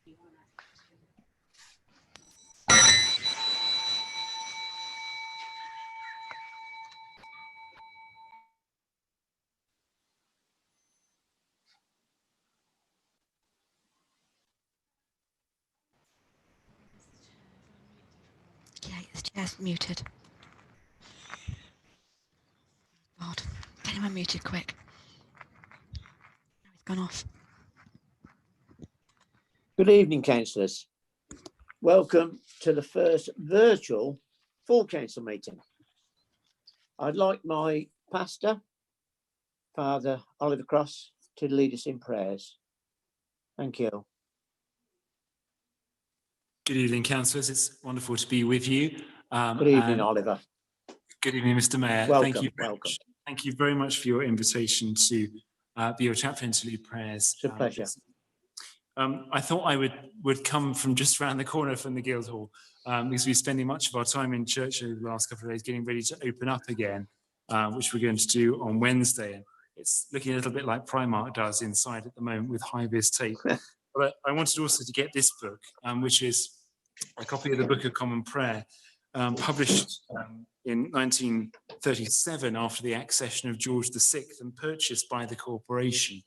Yeah, his chair's muted. God, get him unmuted quick. He's gone off. Good evening, councillors. Welcome to the first virtual full council meeting. I'd like my pastor, Father Oliver Cross, to lead us in prayers. Thank you. Good evening, councillors. It's wonderful to be with you. Good evening, Oliver. Good evening, Mr. Mayor. Welcome, Thank you. welcome. Thank you very much for your invitation to be your chaplain to lead prayers. It's a pleasure. I thought I would come from just around the corner from the Guildhall because we're spending much of our time in church over the last couple of days getting ready to open up again, which we're going to do on Wednesday. And it's looking a little bit like Primark does inside at the moment with high-vis tape. But I wanted also to get this book, which is a copy of the Book of Common Prayer, published in 1937 after the accession of George VI and purchased by the corporation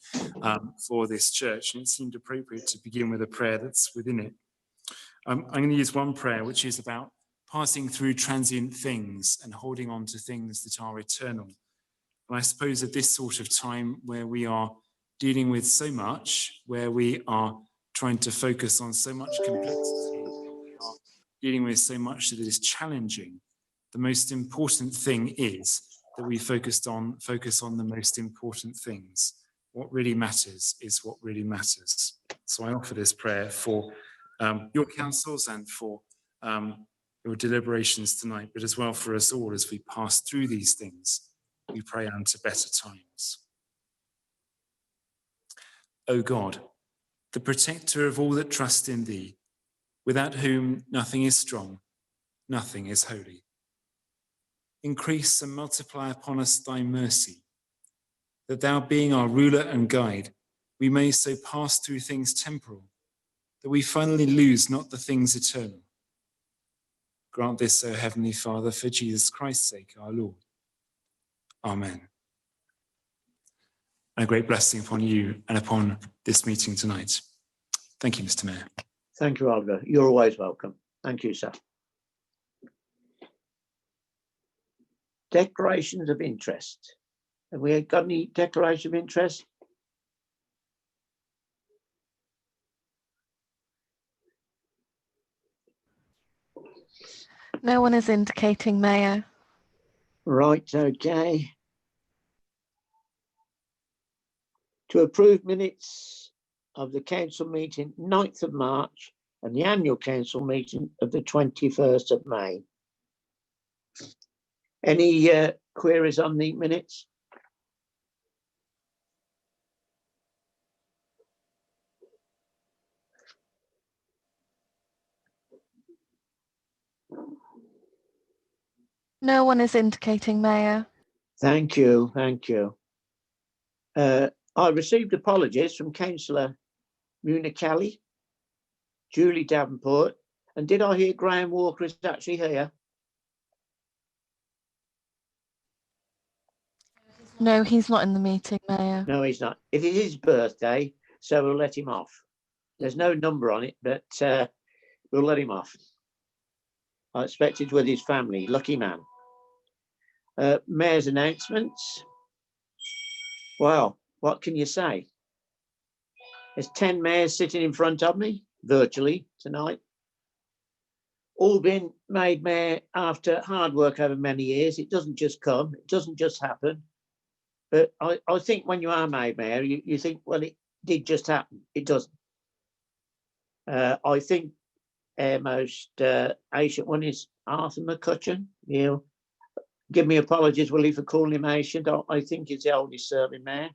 for this church. And it seemed appropriate to begin with a prayer that's within it. I'm going to use one prayer, which is about passing through transient things and holding on to things that are eternal. And I suppose at this sort of time where we are dealing with so much, where we are trying to focus on so much complexity, we are dealing with so much that is challenging, the most important thing is that we focus on the most important things. What really matters is what really matters. So I offer this prayer for your councils and for your deliberations tonight, but as well for us all as we pass through these things. We pray unto better times. O God, the protector of all that trust in thee, without whom nothing is strong, nothing is holy. Increase and multiply upon us thy mercy, that thou being our ruler and guide, we may so pass through things temporal, that we finally lose not the things eternal. Grant this, O Heavenly Father, for Jesus Christ's sake, our Lord. Amen. And a great blessing upon you and upon this meeting tonight. Thank you, Mr. Mayor. Thank you, Oliver. You're always welcome. Thank you, sir. Declarations of interest. Have we got any declaration of interest? No one is indicating, Mayor. Right, okay. To approve minutes of the council meeting 9th of March and the annual council meeting of the 21st of May. Any queries on the minutes? No one is indicating, Mayor. Thank you, thank you. I received apologies from Councillor Muna Kelly, Julie Davenport, and did I hear Graham Walker is actually here? No, he's not in the meeting, Mayor. No, he's not. It is his birthday, so we'll let him off. There's no number on it, but we'll let him off. I expect he's with his family. Lucky man. Mayor's announcements. Well, what can you say? There's 10 mayors sitting in front of me, virtually, tonight. All been made mayor after hard work over many years. It doesn't just come, it doesn't just happen. But I think when you are made mayor, you think, well, it did just happen. It doesn't. I think most ancient one is Arthur McCutcheon. You know, give me apologies, Willie, for calling him ancient. I think he's the oldest serving mayor.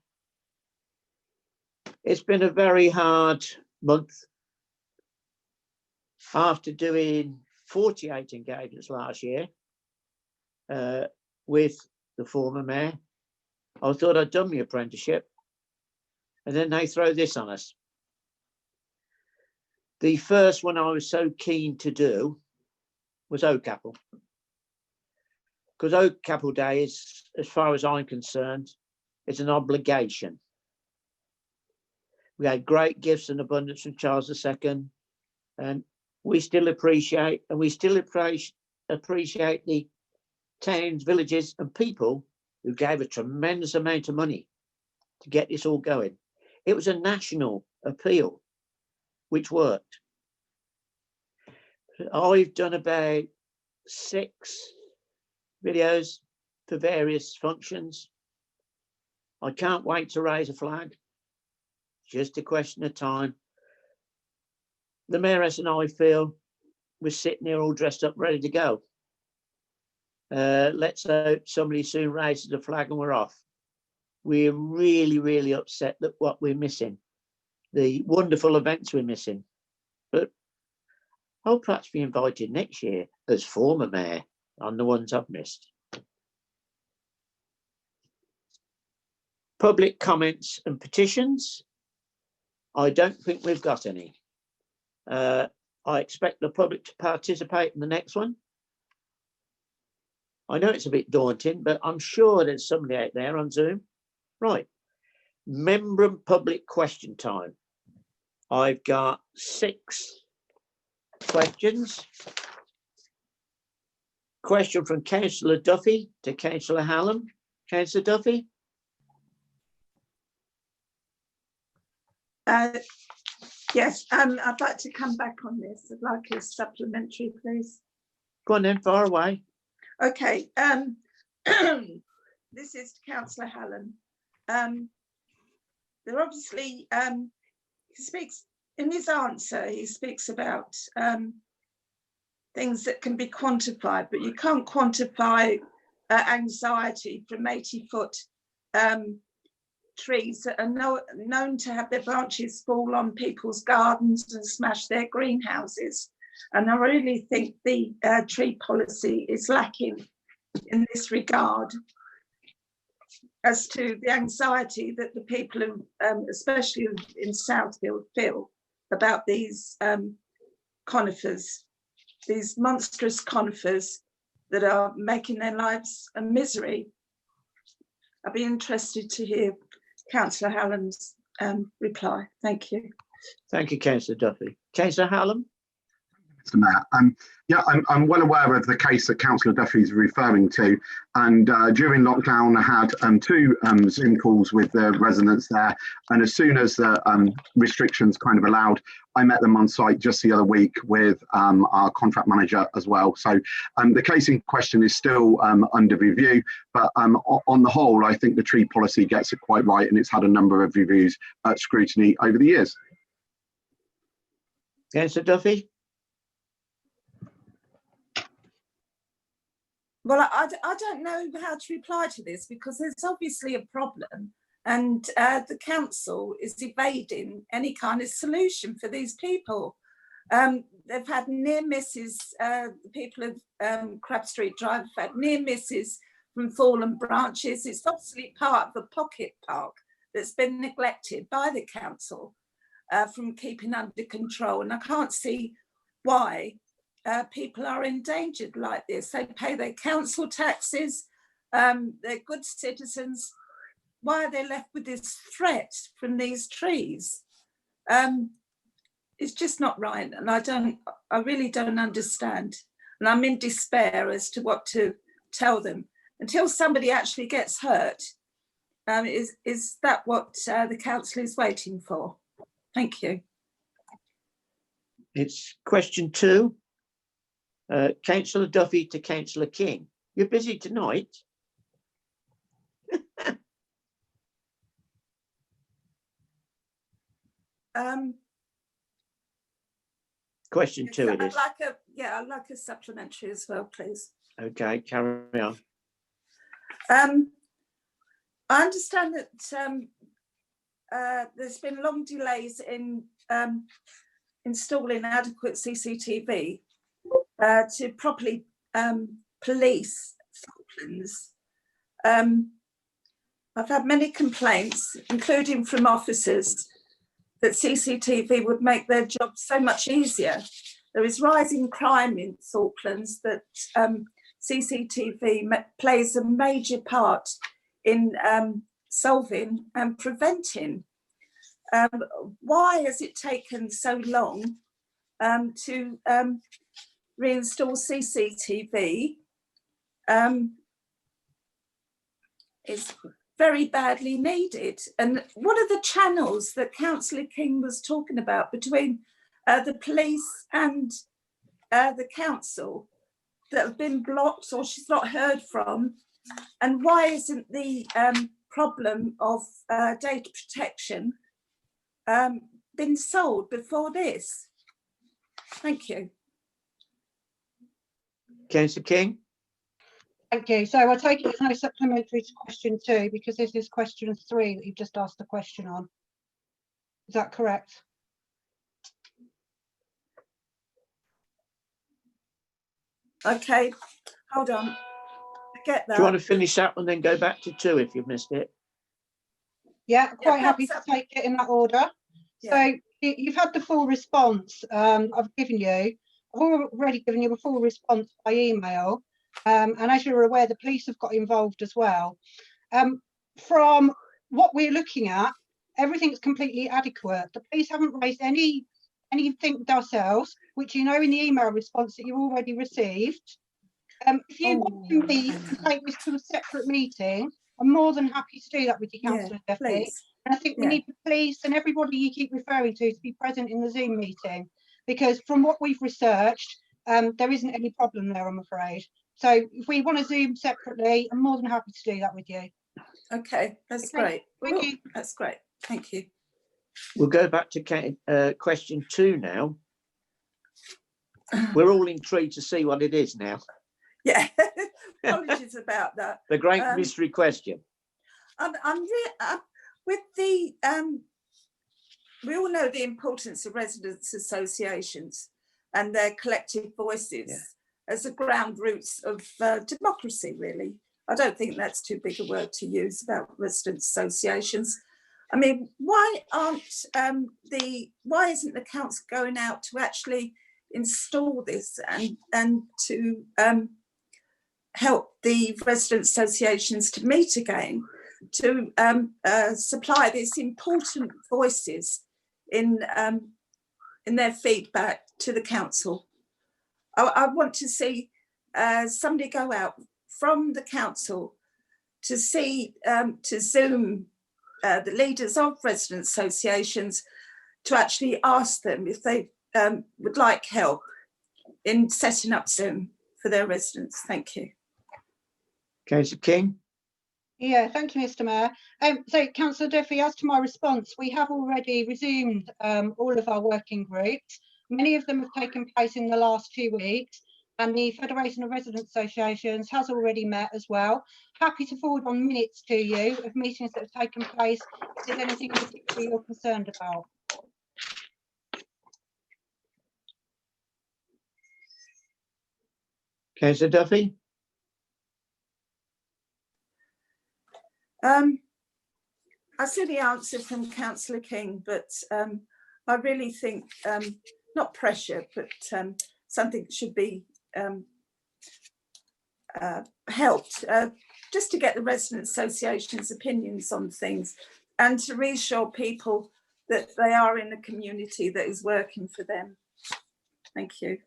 It's been a very hard month. After doing 48 engagements last year with the former mayor, I thought I'd done my apprenticeship, and then they throw this on us. The first one I was so keen to do was Oakapple, because Oakapple Day is, as far as I'm concerned, is an obligation. We had great gifts and abundance from Charles II, and we still appreciate the towns, villages, and people who gave a tremendous amount of money to get this all going. It was a national appeal, which worked. I've done about 6 videos for various functions. I can't wait to raise a flag. Just a question of time. The mayoress and I feel we're sitting here all dressed up, ready to go. Let's hope somebody soon raises a flag and we're off. We're really, really upset that what we're missing, the wonderful events we're missing. But I'll perhaps be invited next year as former mayor on the ones I've missed. Public comments and petitions. I don't think we've got any. I expect the public to participate in the next one. I know it's a bit daunting, but I'm sure there's somebody out there on Zoom. Right. Member and public question time. I've got 6 questions. Question from Councillor Duffy to Councillor Hallam. Councillor Duffy. Yes, I'd like to come back on this. I'd like a supplementary, please. Go on then, far away. Okay, this is Councillor Hallam. There obviously, he speaks, in his answer, he speaks about things that can be quantified, but you can't quantify anxiety from 80-foot trees that are known to have their branches fall on people's gardens and smash their greenhouses. And I really think the tree policy is lacking in this regard as to the anxiety that the people, especially in Southfield, feel about these conifers, these monstrous conifers that are making their lives a misery. I'd be interested to hear Councillor Hallam's reply. Thank you. Thank you, Councillor Duffy. Councillor Hallam. Mr. Mayor. Yeah, I'm well aware of the case that Councillor Duffy is referring to, and during lockdown I had 2 Zoom calls with the residents there, and as soon as the restrictions kind of allowed, I met them on site just the other week with our contract manager as well. So the case in question is still under review, but on the whole, I think the tree policy gets it quite right, and it's had a number of reviews, scrutiny over the years. Councillor Duffy. Well, I don't know how to reply to this because there's obviously a problem, and the council is evading any kind of solution for these people. They've had near misses, the people of Crab Street Drive have had near misses from fallen branches. It's obviously part of the pocket park that's been neglected by the council from keeping under control, and I can't see why people are endangered like this. They pay their council taxes, they're good citizens. Why are they left with this threat from these trees? It's just not right, and I really don't understand. And I'm in despair as to what to tell them. Until somebody actually gets hurt, is that what the council is waiting for? Thank you. It's question 2. Councillor Duffy to Councillor King. You're busy tonight. Question 2 it is. I'd like a supplementary as well, please. Okay, carry on. I understand that there's been long delays in installing adequate CCTV to properly police Falklands. I've had many complaints, including from officers, that CCTV would make their job so much easier. There is rising crime in Falklands that CCTV plays a major part in solving and preventing. Why has it taken so long to reinstall CCTV? It's very badly needed. And what are the channels that Councillor King was talking about between the police and the council that have been blocked or she's not heard from? And why isn't the problem of data protection been solved before this? Thank you. Councillor King? Thank you. So I take it as no supplementary to question 2 because this is question 3 that you've just asked the question on. Is that correct? Okay, hold on. I get that. Do you want to finish that one, then go back to 2 if you've missed it? Yeah, quite happy to perhaps take it in that order. Yeah. So you've had the full response I've given you. I've already given you a full response by email. And as you're aware, the police have got involved as well. From what we're looking at, everything's completely adequate. The police haven't raised anything themselves, which you know in the email response that you already received. If you want me to take this to a separate meeting, I'm more than happy to do that with you, Councillor Duffy. Please. And I think we need the police and everybody you keep referring to be present in the Zoom meeting, because from what we've researched, there isn't any problem there, I'm afraid. So if we want to Zoom separately, I'm more than happy to do that with you. Okay, that's Okay, great. thank you. That's great. Thank you. We'll go back to question 2 now. We're all intrigued to see what it is now. Yeah, apologies about that. The great mystery question. With the we all know the importance of residents' associations and their collective voices as the ground roots of democracy, really. I don't think that's too big a word to use about resident associations. I mean, why isn't the council going out to actually install this and to help the resident associations to meet again, to supply these important voices in their feedback to the council? I want to see somebody go out from the council to see, to Zoom the leaders of resident associations to actually ask them if they would like help in setting up Zoom for their residents. Thank you. Councillor King? Yeah, thank you, Mr. Mayor. So, Councillor Duffy, as to my response, we have already resumed all of our working groups. Many of them have taken place in the last 2 weeks, and the Federation of Resident Associations has already met as well. Happy to forward on minutes to you of meetings that have taken place if there's anything in particular you're concerned about. Councillor Duffy? I see the answer from Councillor King, but I really think not pressure, but something should be helped just to get the resident association's opinions on things and to reassure people that they are in a community that is working for them. Thank you.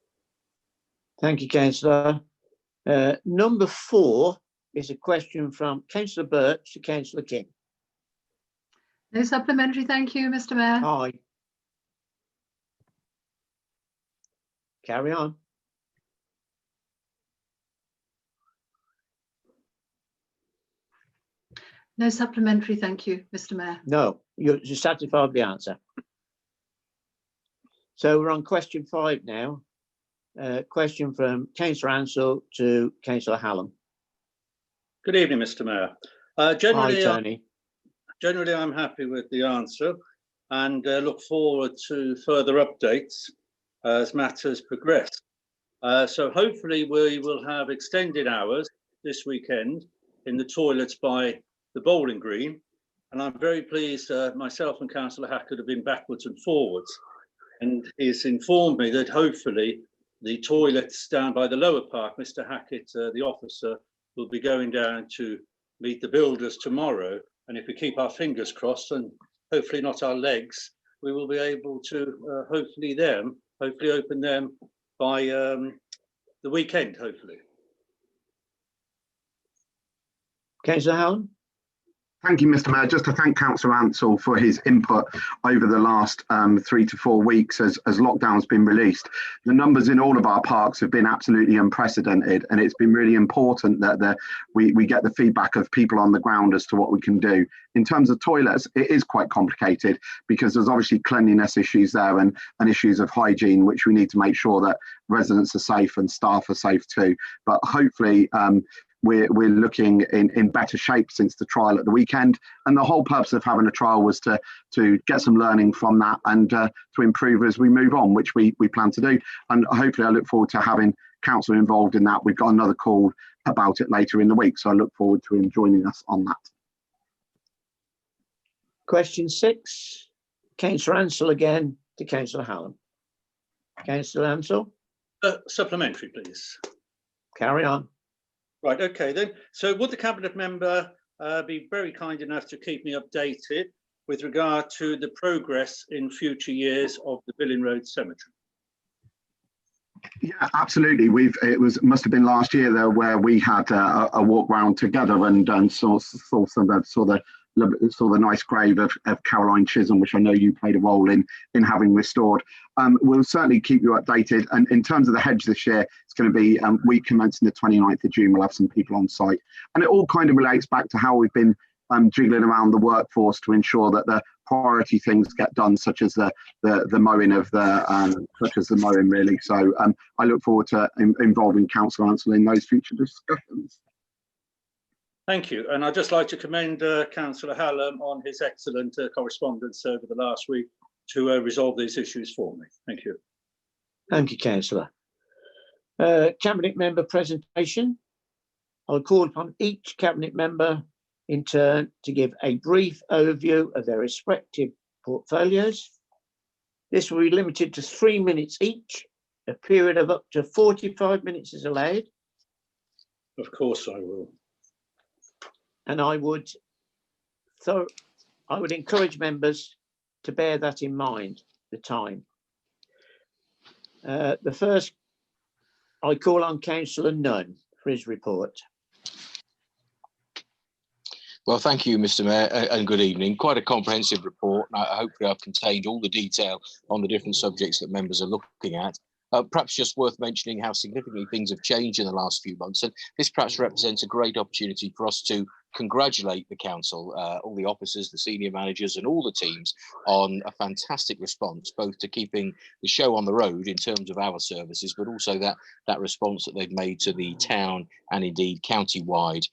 Thank you, Councillor. Number 4 is a question from Councillor Birch to Councillor King. No supplementary, thank you, Mr. Mayor. Aye. Carry on. No supplementary, thank you, Mr. Mayor. No, you're satisfied with the answer. So we're on question 5 now. Question from Councillor Ansell to Councillor Hallam. Good evening, Mr. Mayor. Hi, Tony. Generally, I'm happy with the answer and look forward to further updates as matters progress. So hopefully we will have extended hours this weekend in the toilets by the bowling green, And I'm very pleased myself and Councillor Hackett have been backwards and forwards. And he's informed me that hopefully the toilets down by the lower park, Mr. Hackett, the officer, will be going down to meet the builders tomorrow. And if we keep our fingers crossed and hopefully not our legs, we will be able to hopefully open them by the weekend, hopefully. Councillor Hallam? Thank you, Mr. Mayor. Just to thank Councillor Ansell for his input over the last 3 to 4 weeks as lockdown's been released. The numbers in all of our parks have been absolutely unprecedented, and it's been really important that we get the feedback of people on the ground as to what we can do. In terms of toilets, it is quite complicated because there's obviously cleanliness issues there and issues of hygiene, which we need to make sure that residents are safe and staff are safe too. But hopefully, we're looking in better shape since the trial at the weekend, and the whole purpose of having a trial was to get some learning from that and to improve as we move on, which we plan to do. And hopefully I look forward to having council involved in that. We've got another call about it later in the week, so I look forward to him joining us on that. Question 6, Councillor Ansell again to Councillor Hallam. Councillor Ansell? Supplementary, please. Carry on. Right, okay then. So would the Cabinet member be very kind enough to keep me updated with regard to the progress in future years of the Billing Road Cemetery? Yeah, absolutely. It must have been last year though where we had a walk round together and saw the nice grave of Caroline Chisholm, which I know you played a role in having restored. We'll certainly keep you updated. And in terms of the hedge this year, it's going to be week commencing the 29th of June. We'll have some people on site. And it all kind of relates back to how we've been jiggling around the workforce to ensure that the priority things get done, such as the mowing of the mowing really. So I look forward to involving Councillor Ansell in those future discussions. Thank you. And I'd just like to commend Councillor Hallam on his excellent correspondence over the last week to resolve these issues for me. Thank you. Thank you, Councillor. Cabinet member presentation. I'll call upon each Cabinet member in turn to give a brief overview of their respective portfolios. This will be limited to 3 minutes each. A period of up to 45 minutes is allowed. Of course I will. And I would encourage members to bear that in mind, the time. The first, I call on Councillor Nunn for his report. Well, thank you, Mr. Mayor, and good evening. Quite a comprehensive report. Hopefully I've contained all the detail on the different subjects that members are looking at. Perhaps just worth mentioning how significantly things have changed in the last few months, and this perhaps represents a great opportunity for us to congratulate the council, all the officers, the senior managers and all the teams on a fantastic response, both to keeping the show on the road in terms of our services, but also that response that they've made to the town and indeed county-wide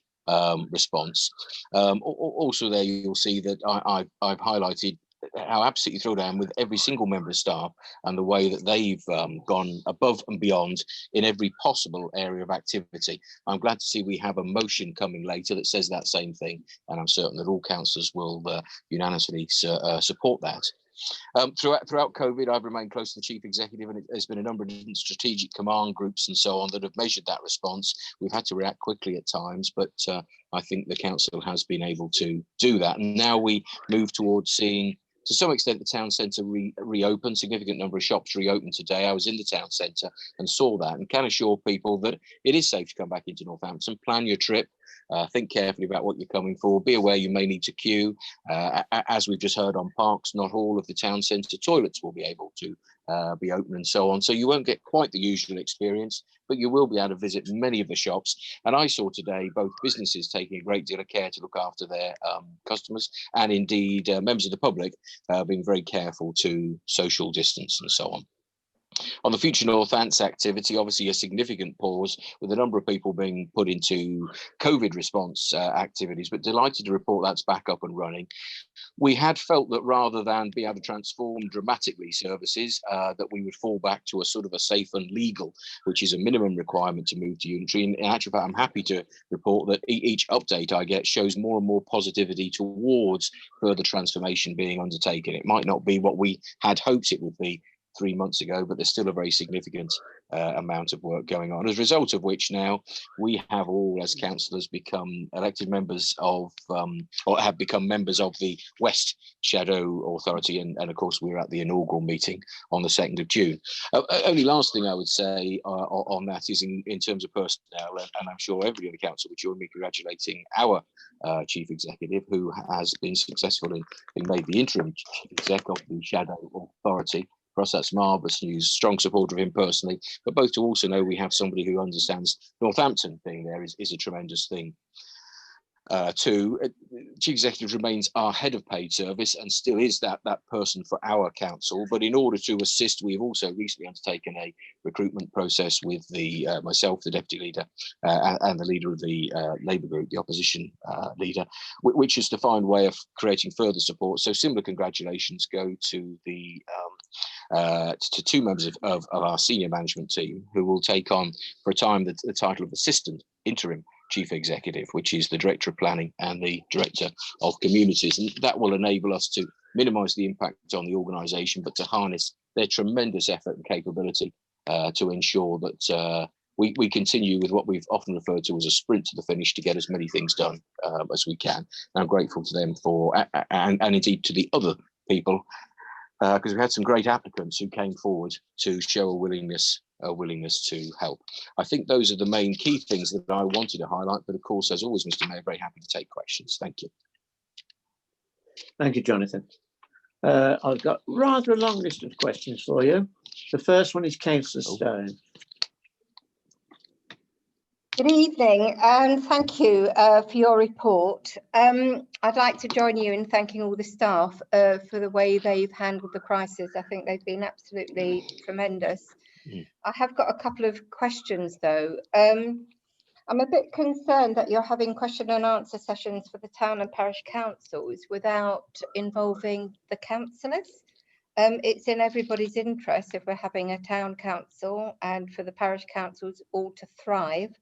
response. Also there you'll see that I've highlighted how absolutely thrilled I am with every single member of staff and the way that they've gone above and beyond in every possible area of activity. I'm glad to see we have a motion coming later that says that same thing, and I'm certain that all councillors will unanimously support that. Throughout COVID, I've remained close to the Chief Executive, and there's been a number of different strategic command groups and so on that have measured that response. We've had to react quickly at times, but I think the council has been able to do that. And now we move towards seeing, to some extent, the town centre reopen. Significant number of shops reopened today. I was in the town centre and saw that, and can assure people that it is safe to come back into Northampton. Plan your trip. Think carefully about what you're coming for. Be aware you may need to queue. As we've just heard on parks, not all of the town centre toilets will be able to be open and so on. So you won't get quite the usual experience, but you will be able to visit many of the shops. And I saw today both businesses taking a great deal of care to look after their customers, and indeed members of the public being very careful to social distance and so on. On the Future North Ants activity, obviously a significant pause with a number of people being put into COVID response activities, but delighted to report that's back up and running. We had felt that rather than be able to transform dramatically services, that we would fall back to a sort of a safe and legal, which is a minimum requirement to move to unitary. And in actual fact, I'm happy to report that each update I get shows more and more positivity towards further transformation being undertaken. It might not be what we had hoped it would be 3 months ago, but there's still a very significant amount of work going on, as a result of which now we have all, as councillors, become elected members of, or have become members of the West Shadow Authority, and of course we're at the inaugural meeting on the 2nd of June. Only last thing I would say on that is in terms of personnel, and I'm sure everybody in the council would join me congratulating our Chief Executive, who has been successful in made the interim Chief Exec of the Shadow Authority. For us, that's marvellous news. Strong supporter of him personally, but both to also know we have somebody who understands Northampton being there is a tremendous thing. Chief Executive remains our head of paid service and still is that person for our council. But in order to assist, we have also recently undertaken a recruitment process with the myself, the deputy leader, and the leader of the Labour group, the opposition leader, which is to find a way of creating further support. So similar congratulations go to the to two members of our senior management team who will take on for a time the title of assistant interim Chief Executive, which is the Director of Planning and the Director of Communities. And that will enable us to minimise the impact on the organisation, but to harness their tremendous effort and capability to ensure that we continue with what we've often referred to as a sprint to the finish to get as many things done as we can. And I'm grateful to them for, and indeed to the other people, because we had some great applicants who came forward to show a willingness to help. I think those are the main key things that I wanted to highlight, but of course, as always, Mr. Mayor, very happy to take questions. Thank you. Thank you, Jonathan. I've got rather a long list of questions for you. The first one is Councillor Stone. Good evening, and thank you for your report. I'd like to join you in thanking all the staff for the way they've handled the crisis. I think they've been absolutely tremendous. I have got a couple of questions though. I'm a bit concerned that you're having question and answer sessions for the town and parish councils without involving the councillors. It's in everybody's interest if we're having a town council and for the parish councils all to thrive.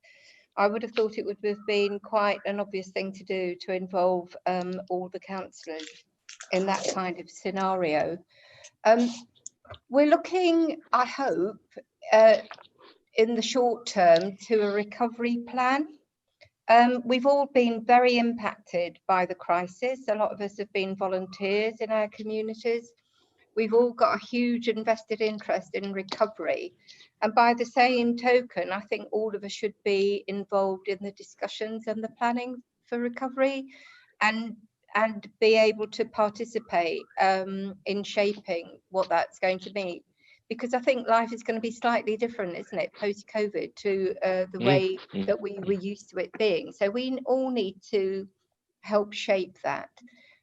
I would have thought it would have been quite an obvious thing to do to involve all the councillors in that kind of scenario. We're looking, I hope, in the short term to a recovery plan. We've all been very impacted by the crisis. A lot of us have been volunteers in our communities. We've all got a huge invested interest in recovery. And by the same token, I think all of us should be involved in the discussions and the planning for recovery and be able to participate in shaping what that's going to be. Because I think life is going to be slightly different, isn't it, post-COVID to the way that we were used to it being. So we all need to help shape that.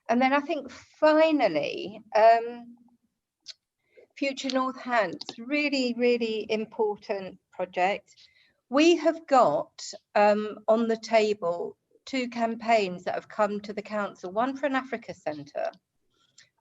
And then I think finally, Future North Hants, really, really important project. We have got on the table 2 campaigns that have come to the council, one for an Africa Centre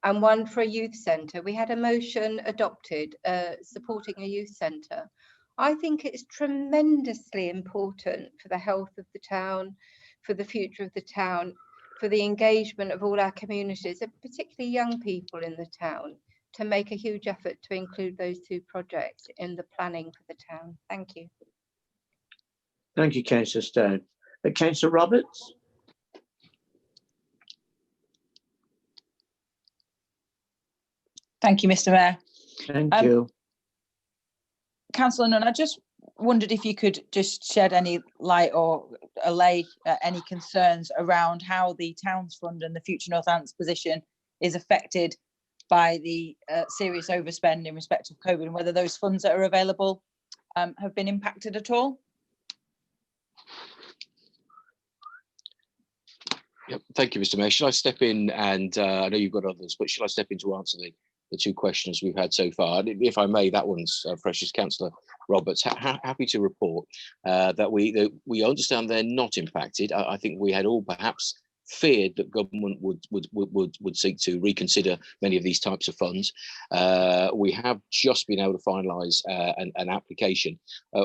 and one for a youth centre. We had a motion adopted supporting a youth centre. I think it's tremendously important for the health of the town, for the future of the town, for the engagement of all our communities, and particularly young people in the town, to make a huge effort to include those 2 projects in the planning for the town. Thank you. Thank you, Councillor Stone. Councillor Roberts. Thank you, Mr. Mayor. Thank you. Councillor Nunn, I just wondered if you could just shed any light or allay any concerns around how the Towns Fund and the Future North Ants position is affected by the serious overspend in respect of COVID, and whether those funds that are available have been impacted at all. Yep. Thank you, Mr. Mayor. Shall I step in and I know you've got others, but shall I step in to answer two questions we've had so far. And if I may, that one's precious Councillor Roberts. Happy to report that we understand they're not impacted. I think we had all perhaps feared that government would seek to reconsider many of these types of funds. We have just been able to finalise an application.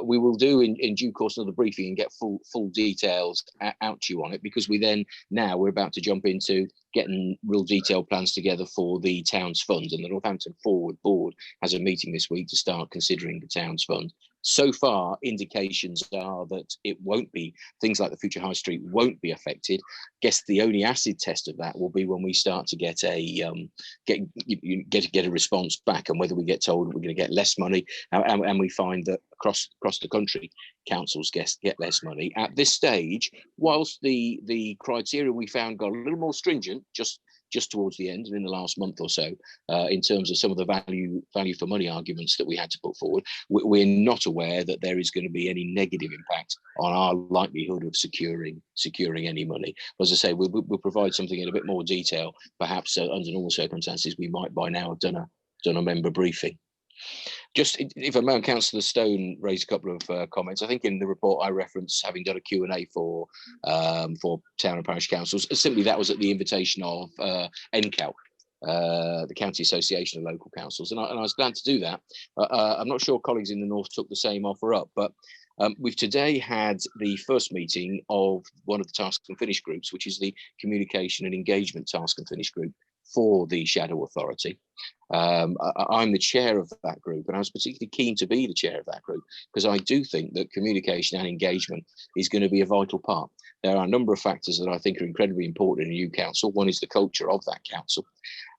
We will do in due course another briefing and get full details out to you on it, because we're about to jump into getting real detailed plans together for the town's fund, and the Northampton Forward Board has a meeting this week to start considering the town's fund. So far, indications are that it won't be, things like the Future High Street won't be affected. Guess the only acid test of that will be when we start to get a response back, and whether we get told we're going to get less money, and we find that across the country councils get less money. At this stage, whilst the criteria we found got a little more stringent just towards the end and in the last month or so, in terms of some of the value for money arguments that we had to put forward, we're not aware that there is going to be any negative impact on our likelihood of securing any money. As I say, we'll provide something in a bit more detail. Perhaps under normal circumstances, we might by now have done a member briefing. Just if I may, Councillor Stone raised a couple of comments. I think in the report I referenced having done a Q&A for town and parish councils. Simply that was at the invitation of NCAL, the County Association of Local Councils, and I was glad to do that. I'm not sure colleagues in the north took the same offer up, but we've today had the first meeting of one of the task and finish groups, which is the Communication and Engagement Task and Finish Group for the Shadow Authority. I'm the chair of that group, and I was particularly keen to be the chair of that group because I do think that communication and engagement is going to be a vital part. There are a number of factors that I think are incredibly important in a new council. One is the culture of that council.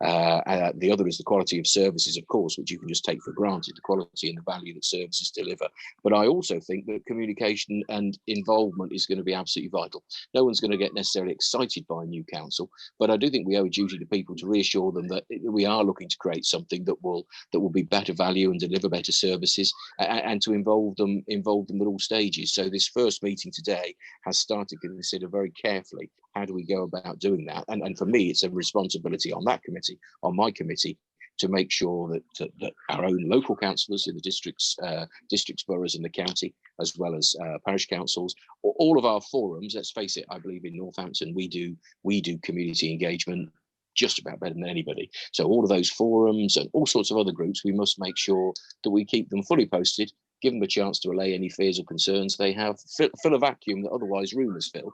The other is the quality of services, of course, which you can just take for granted, the quality and the value that services deliver. But I also think that communication and involvement is going to be absolutely vital. No one's going to get necessarily excited by a new council, but I do think we owe a duty to people to reassure them that we are looking to create something that will be better value and deliver better services, and to involve them at all stages. So this first meeting today has started to consider very carefully how do we go about doing that, and for me it's a responsibility on that committee, on my committee, to make sure that our own local councillors in the districts, boroughs in the county, as well as parish councils, or all of our forums. Let's face it, I believe in Northampton we do community engagement just about better than anybody. So all of those forums and all sorts of other groups, we must make sure that we keep them fully posted, give them a chance to allay any fears or concerns they have, fill a vacuum that otherwise rumours fill.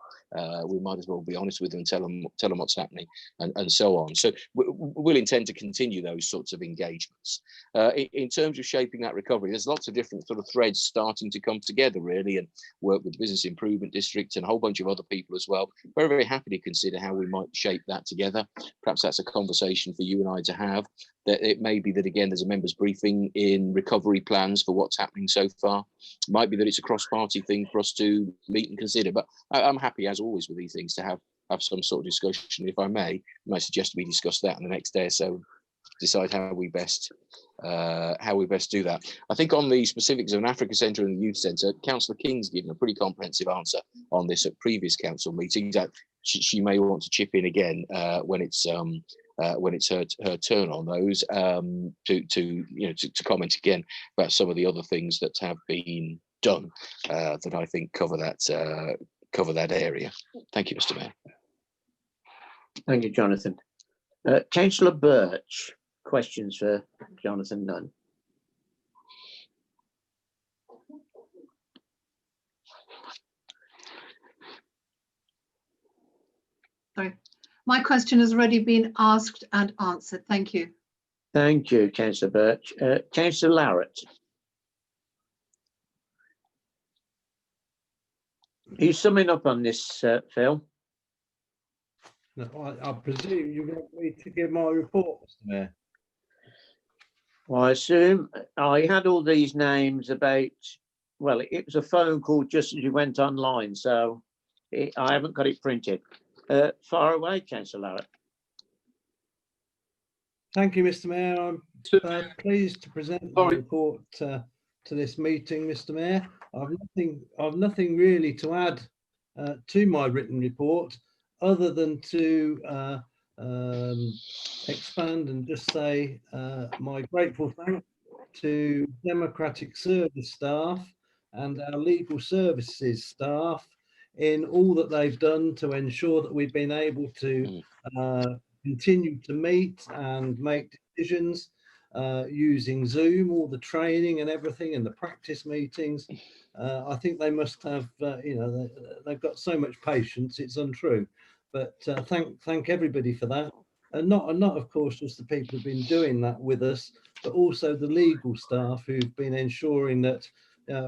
We might as well be honest with them and tell them what's happening, and so on. So we'll intend to continue those sorts of engagements. In terms of shaping that recovery, there's lots of different sort of threads starting to come together really, and work with the Business Improvement District and a whole bunch of other people as well. Very, very happy to consider how we might shape that together. Perhaps that's a conversation for you and I to have. That it may be that again there's a members briefing in recovery plans for what's happening so far. It might be that it's a cross-party thing for us to meet and consider, but I'm happy as always with these things to have some sort of discussion. If I may suggest we discuss that in the next day or so, decide how we best do that. I think on the specifics of an Africa Centre and the Youth Centre, Councillor King's given a pretty comprehensive answer on this at previous council meetings. That she may want to chip in again when it's her turn on those, to comment again about some of the other things that have been done that I think cover that area. Thank you, Mr. Mayor. Thank you, Jonathan. Councillor Birch, questions for Jonathan Nunn? Sorry, my question has already been asked and answered. Thank you. Thank you, Councillor Birch. Councillor Larratt. Are you summing up on this, Phil? No, I presume you want me to give my report, Mr. Mayor. Well, I assume I had all these names about, well, it was a phone call just as you went online, so I haven't got it printed. Far away, Councillor Larratt. Thank you, Mr. Mayor. I'm pleased to present my report to this meeting, Mr. Mayor. I've nothing really to add to my written report, other than to expand and just say my grateful thanks to Democratic Service staff and our legal services staff in all that they've done to ensure that we've been able to continue to meet and make decisions using Zoom, all the training and everything and the practice meetings. I think they must have, they've got so much patience, it's untrue. But thank everybody for that. And not of course just the people who've been doing that with us, but also the legal staff who've been ensuring that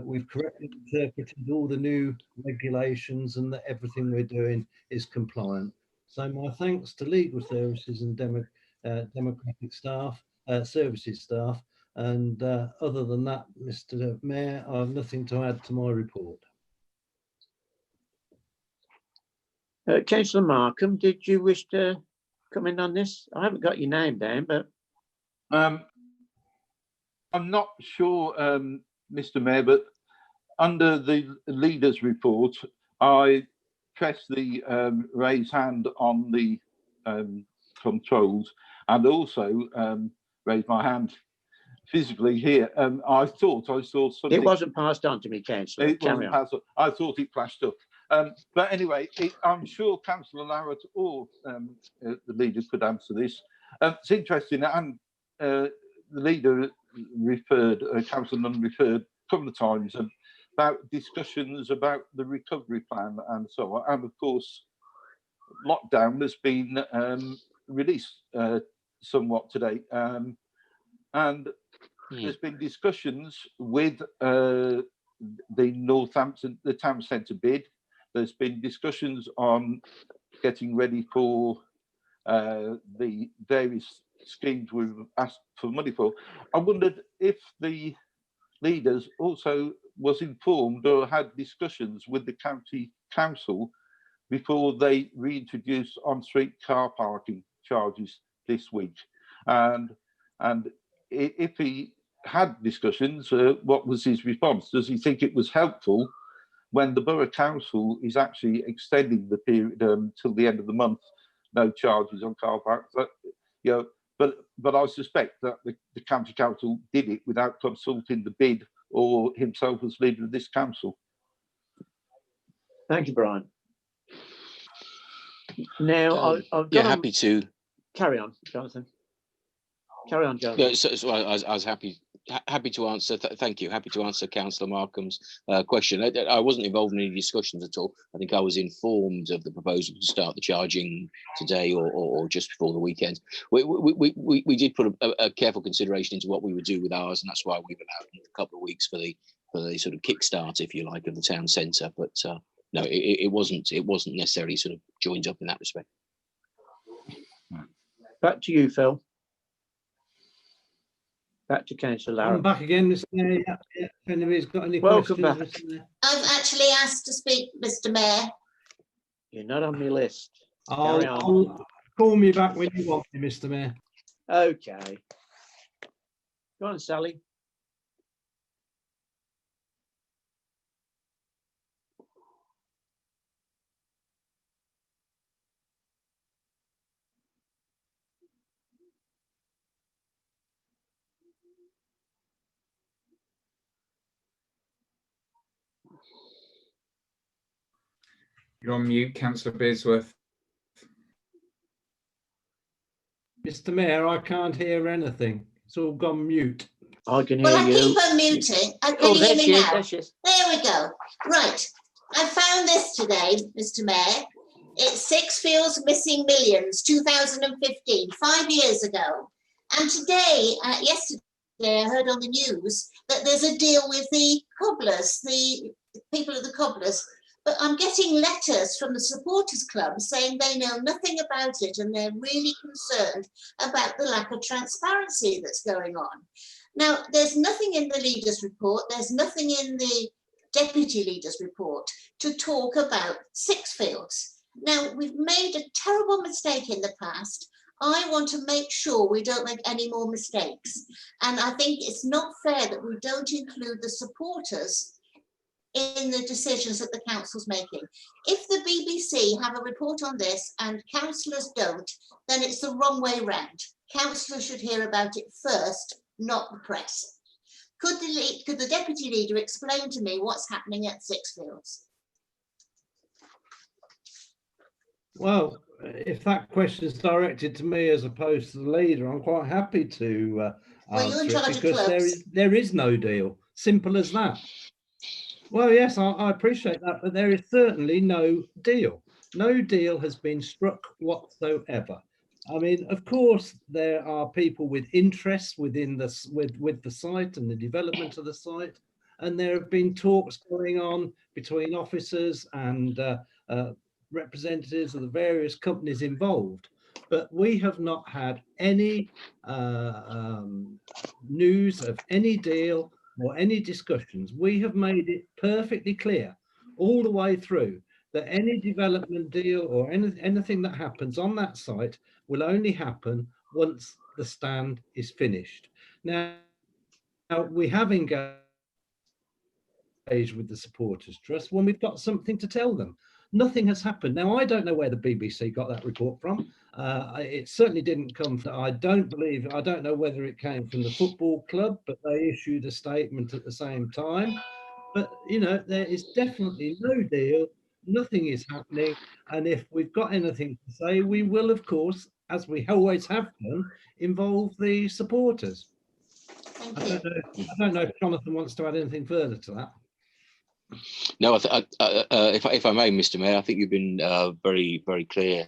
we've correctly interpreted all the new regulations and that everything we're doing is compliant. So my thanks to legal services and democratic staff, services staff. And other than that, Mr. Mayor, I have nothing to add to my report. Councillor Markham, did you wish to come in on this? I haven't got your name down, but I'm not sure, Mr. Mayor, but under the leaders' report, I pressed the raise hand on the controls and also raised my hand physically here. I thought I saw something. It wasn't passed on to me, Councillor. It wasn't passed on. I thought it flashed up. But anyway, I'm sure Councillor Larratt or the leaders could answer this. It's interesting, and the leader referred, Councillor Nunn referred a couple of times about discussions about the recovery plan and so on. And of course, lockdown has been released somewhat today. And there's been discussions with the Northampton, the town centre bid. There's been discussions on getting ready for the various schemes we've asked for money for. I wondered if the leaders also was informed or had discussions with the county council before they reintroduced on-street car parking charges this week. And if he had discussions, what was his response? Does he think it was helpful when the Borough Council is actually extending the period till the end of the month, no charges on car parks? But I suspect that the County Council did it without consulting the bid or himself as leader of this council. Thank you, Brian. Now, I've got happy to carry on, Jonathan. Carry on, Jonathan. Yeah, so I was happy to answer. Thank you. Happy to answer Councillor Markham's question. I wasn't involved in any discussions at all. I think I was informed of the proposal to start the charging today or just before the weekend. We did put a careful consideration into what we would do with ours, and that's why we've allowed a couple of weeks for the sort of kickstart, if you like, of the town centre. But no, it wasn't necessarily sort of joined up in that respect. Back to you, Phil. Back to Councillor Larratt. I'm back again, Mr. Mayor. Yeah, if anybody's got any Welcome questions. back. I've actually asked to speak, Mr. Mayor. You're not on my list. I'll call me back when you want me, Mr. Mayor. Okay. Go on, Sally. You're on mute, Councillor Bearsworth. Mr. Mayor, I can't hear anything. It's all gone mute. I can hear Well, I you. keep unmuting. Can Oh, you hear there me she is, now? there she is. There we go. Right. I found this today, Mr. Mayor. It's Sixfields Missing Millions, 2015, 5 years ago. And today, yesterday, I heard on the news that there's a deal with the cobblers, the people of the cobblers. But I'm getting letters from the supporters club saying they know nothing about it and they're really concerned about the lack of transparency that's going on. Now, there's nothing in the leaders' report, there's nothing in the deputy leaders' report to talk about Sixfields. Now, we've made a terrible mistake in the past. I want to make sure we don't make any more mistakes. And I think it's not fair that we don't include the supporters in the decisions that the council's making. If the BBC have a report on this and councillors don't, then it's the wrong way round. Councillors should hear about it first, not the press. Could the deputy leader explain to me what's happening at Sixfields? Well, if that question is directed to me as opposed to the leader, I'm quite happy to Well, you're in answer charge it, of because clubs. there is no deal. Simple as that. Well, yes, I appreciate that, but there is certainly no deal. No deal has been struck whatsoever. I mean, of course, there are people with interests within this, with the site and the development of the site, and there have been talks going on between officers and representatives of the various companies involved. But we have not had any news of any deal or any discussions. We have made it perfectly clear all the way through that any development deal or anything that happens on that site will only happen once the stand is finished. Now we have engaged with the Supporters Trust when we've got something to tell them. Nothing has happened. Now, I don't know where the BBC got that report from. It certainly didn't come from, I don't know whether it came from the football club, but they issued a statement at the same time. But, you know, there is definitely no deal. Nothing is happening. And if we've got anything to say, we will, of course, as we always have done, involve the supporters. I don't know if Jonathan wants to add anything further to that. No, if I may, Mr. Mayor, I think you've been very, very clear,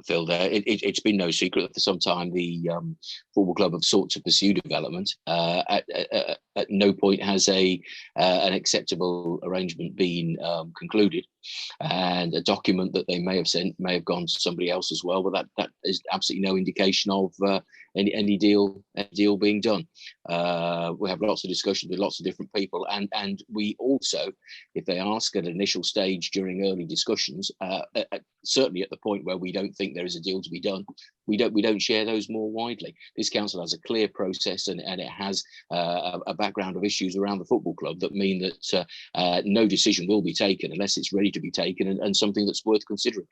Phil, there. It's been no secret that for some time the football club have sought to pursue development. At no point has an acceptable arrangement been concluded, and a document that they may have sent may have gone to somebody else as well, but that is absolutely no indication of any deal being done. We have lots of discussions with lots of different people, and we also, if they ask at an initial stage during early discussions, certainly at the point where we don't think there is a deal to be done, we don't share those more widely. This council has a clear process, and it has a background of issues around the football club that mean that no decision will be taken unless it's ready to be taken and something that's worth considering.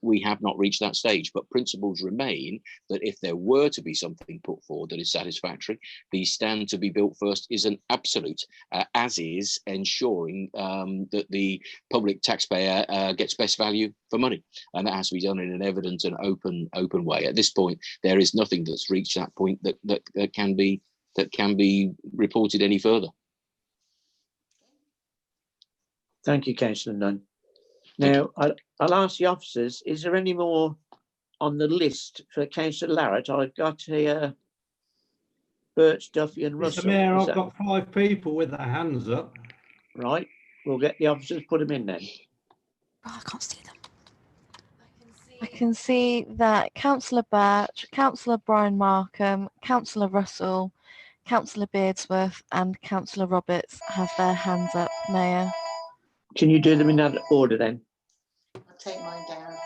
We have not reached that stage, but principles remain that if there were to be something put forward that is satisfactory, the stand to be built first is an absolute, as is ensuring that the public taxpayer gets best value for money, and that has to be done in an evident and open way. At this point, there is nothing that's reached that point that can be reported any further. Thank you, Councillor Nunn. Now, I'll ask the officers, is there any more on the list for Councillor Larratt? I've got here Birch, Duffy and Russell. Mr. Mayor, I've got 5 people with their hands up. Right, we'll get the officers, put them in then. Oh, I can't see them. I can see that Councillor Birch, Councillor Brian Markham, Councillor Russell, Councillor Beardsworth and Councillor Roberts have their hands up, Mayor. Can you do them in that order then? I'll take mine down.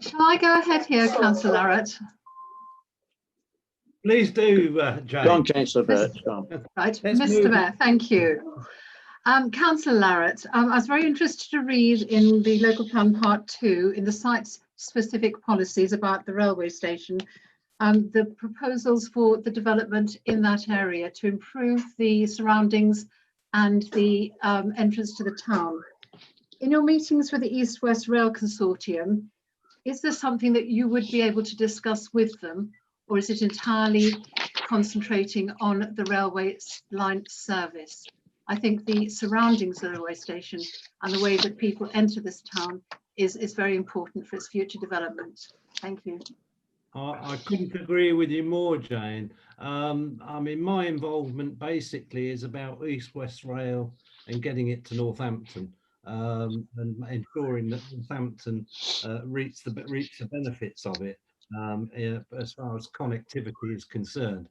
Shall I go ahead here, Councillor Larratt? Please do, Jane. Go on, Councillor Birch. Go on. Right, Let's Mr. move. Mayor, thank you. Councillor Larratt, I was very interested to read in the local plan part 2 in the site-specific policies about the railway station, the proposals for the development in that area to improve the surroundings and the entrance to the town. In your meetings with the East West Rail Consortium, is there something that you would be able to discuss with them, or is it entirely concentrating on the railway line service? I think the surroundings of the railway station and the way that people enter this town is very important for its future development. Thank you. I couldn't agree with you more, Jane. I mean, my involvement basically is about East West Rail and getting it to Northampton, and ensuring that Northampton reach the benefits of it as far as connectivity is concerned.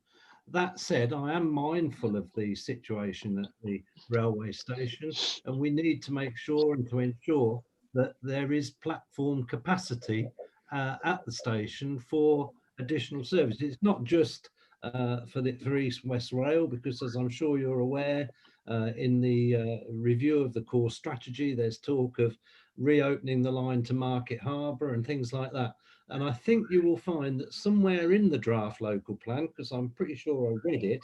That said, I am mindful of the situation at the railway station, and we need to make sure and to ensure that there is platform capacity at the station for additional services. It's not just for East West Rail, because as I'm sure you're aware, in the review of the core strategy, there's talk of reopening the line to Market Harbour and things like that. And I think you will find that somewhere in the draft local plan, because I'm pretty sure I read it,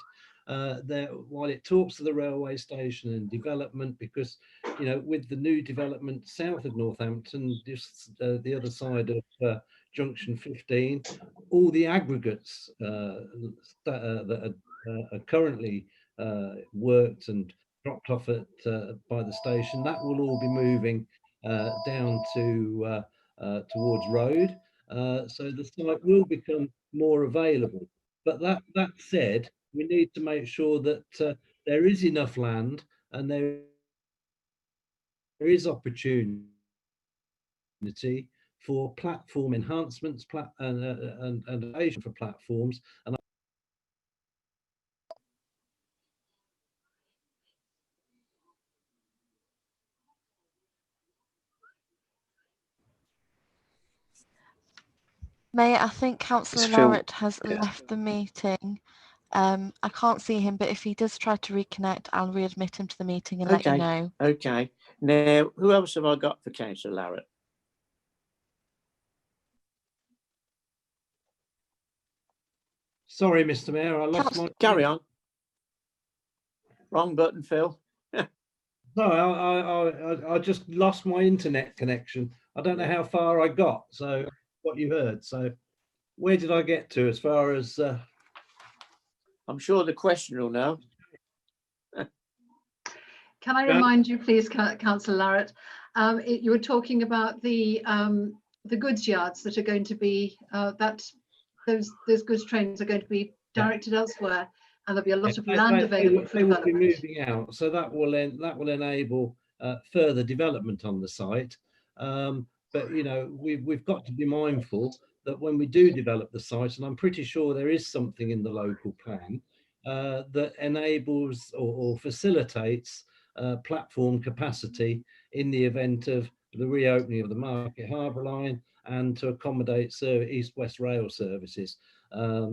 there, while it talks to the railway station and development, because, you know, with the new development south of Northampton, just the other side of Junction 15, all the aggregates that are currently worked and dropped off at by the station, that will all be moving down to towards road. So the site will become more available. But that said, we need to make sure that there is enough land and there is opportunity for platform enhancements and for platforms. And Mayor, I think Councillor Phil. Larratt has left the meeting. I can't see him, but if he does try to reconnect, I'll readmit him to the meeting and let you know. Okay. Now, who else have I got for Councillor Larratt? sorry, Mr. Mayor, I lost my. Carry on. Wrong button, Phil. No, I just lost my internet connection. I don't know how far I got. So what you heard. So where did I get to as far as? I'm sure the question will know. Can I remind you, please, Councillor Larratt, you were talking about the goods yards that are going to be those goods trains are going to be directed elsewhere, and there'll be a lot of land available for development. They will be development. moving out, so that will enable further development on the site. But you know, we've got to be mindful that when we do develop the site, and I'm pretty sure there is something in the local plan that enables or facilitates platform capacity in the event of the reopening of the Market Harbour line and to accommodate East West Rail services.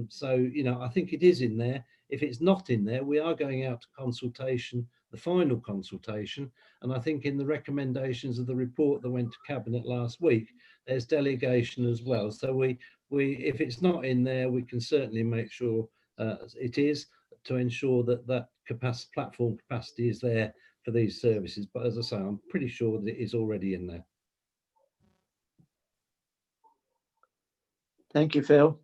So, you know, I think it is in there. If it's not in there, we are going out to consultation, the final consultation. And I think in the recommendations of the report that went to Cabinet last week, there's delegation as well. So if it's not in there, we can certainly make sure it is, to ensure that that platform capacity is there for these services. But as I say, I'm pretty sure that it is already in there. Thank you, Phil.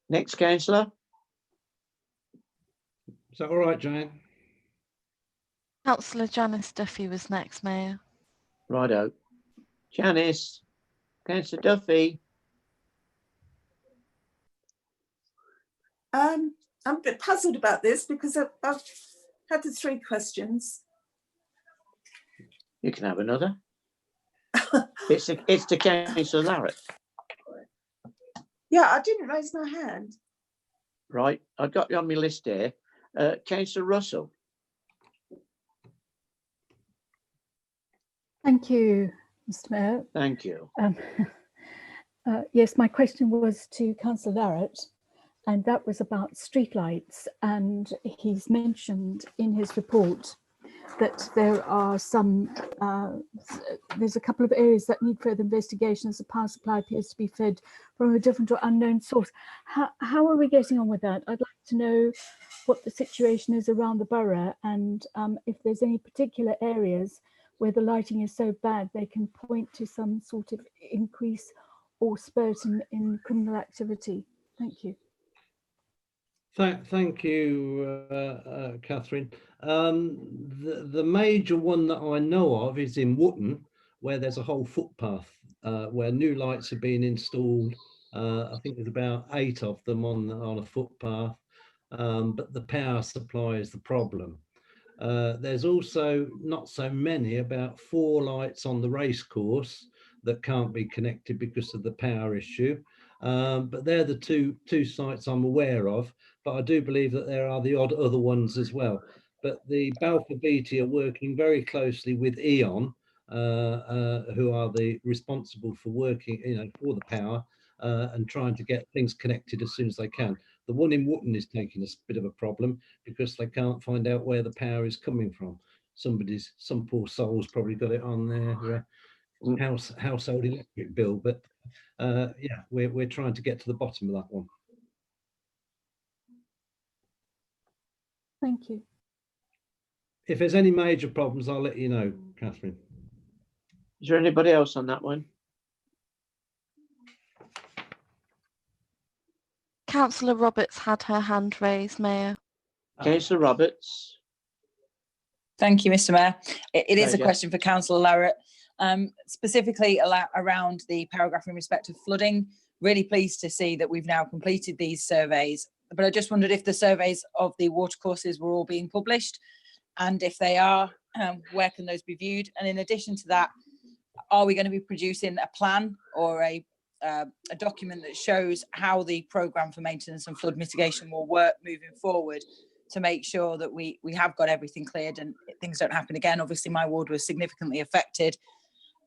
Next, Councillor. Is that all right, Jane? Councillor Janice Duffy was next, Mayor. Righto. Janice, Councillor Duffy. I'm a bit puzzled about this because I've had the 3 questions. You can have another. it's to Councillor Larratt. Yeah, I didn't raise my hand. Right, I've got you on my list here. Councillor Russell. Thank you, Mr. Mayor. Thank you. Yes, my question was to Councillor Larratt, and that was about streetlights. And he's mentioned in his report that there are some, there's a couple of areas that need further investigation as the power supply appears to be fed from a different or unknown source. How are we getting on with that? I'd like to know what the situation is around the borough, and if there's any particular areas where the lighting is so bad they can point to some sort of increase or spurt in criminal activity. Thank you. Thank you, Catherine. The major one that I know of is in Wootton, where there's a whole footpath where new lights have been installed. I think there's about 8 of them on a footpath, but the power supply is the problem. There's also not so many, about 4 lights on the race course that can't be connected because of the power issue. But they're the two sites I'm aware of. But I do believe that there are the odd other ones as well. But the Balfour Beatty are working very closely with E.ON, who are the responsible for working, for the power and trying to get things connected as soon as they can. The one in Wootton is taking a bit of a problem because they can't find out where the power is coming from. Some poor soul's probably got it on their household electric bill, but yeah, we're trying to get to the bottom of that one. Thank you. If there's any major problems, I'll let you know, Catherine. Is there anybody else on that one? Councillor Roberts had her hand raised, Mayor. Councillor Roberts. Thank you, Mr. Mayor. It is a Pleasure. question for Councillor Larratt, specifically around the paragraph in respect of flooding. Really pleased to see that we've now completed these surveys, but I just wondered if the surveys of the watercourses were all being published, and if they are, where can those be viewed? And in addition to that, are we going to be producing a plan or a document that shows how the programme for maintenance and flood mitigation will work moving forward to make sure that we have got everything cleared and things don't happen again? Obviously, my ward was significantly affected.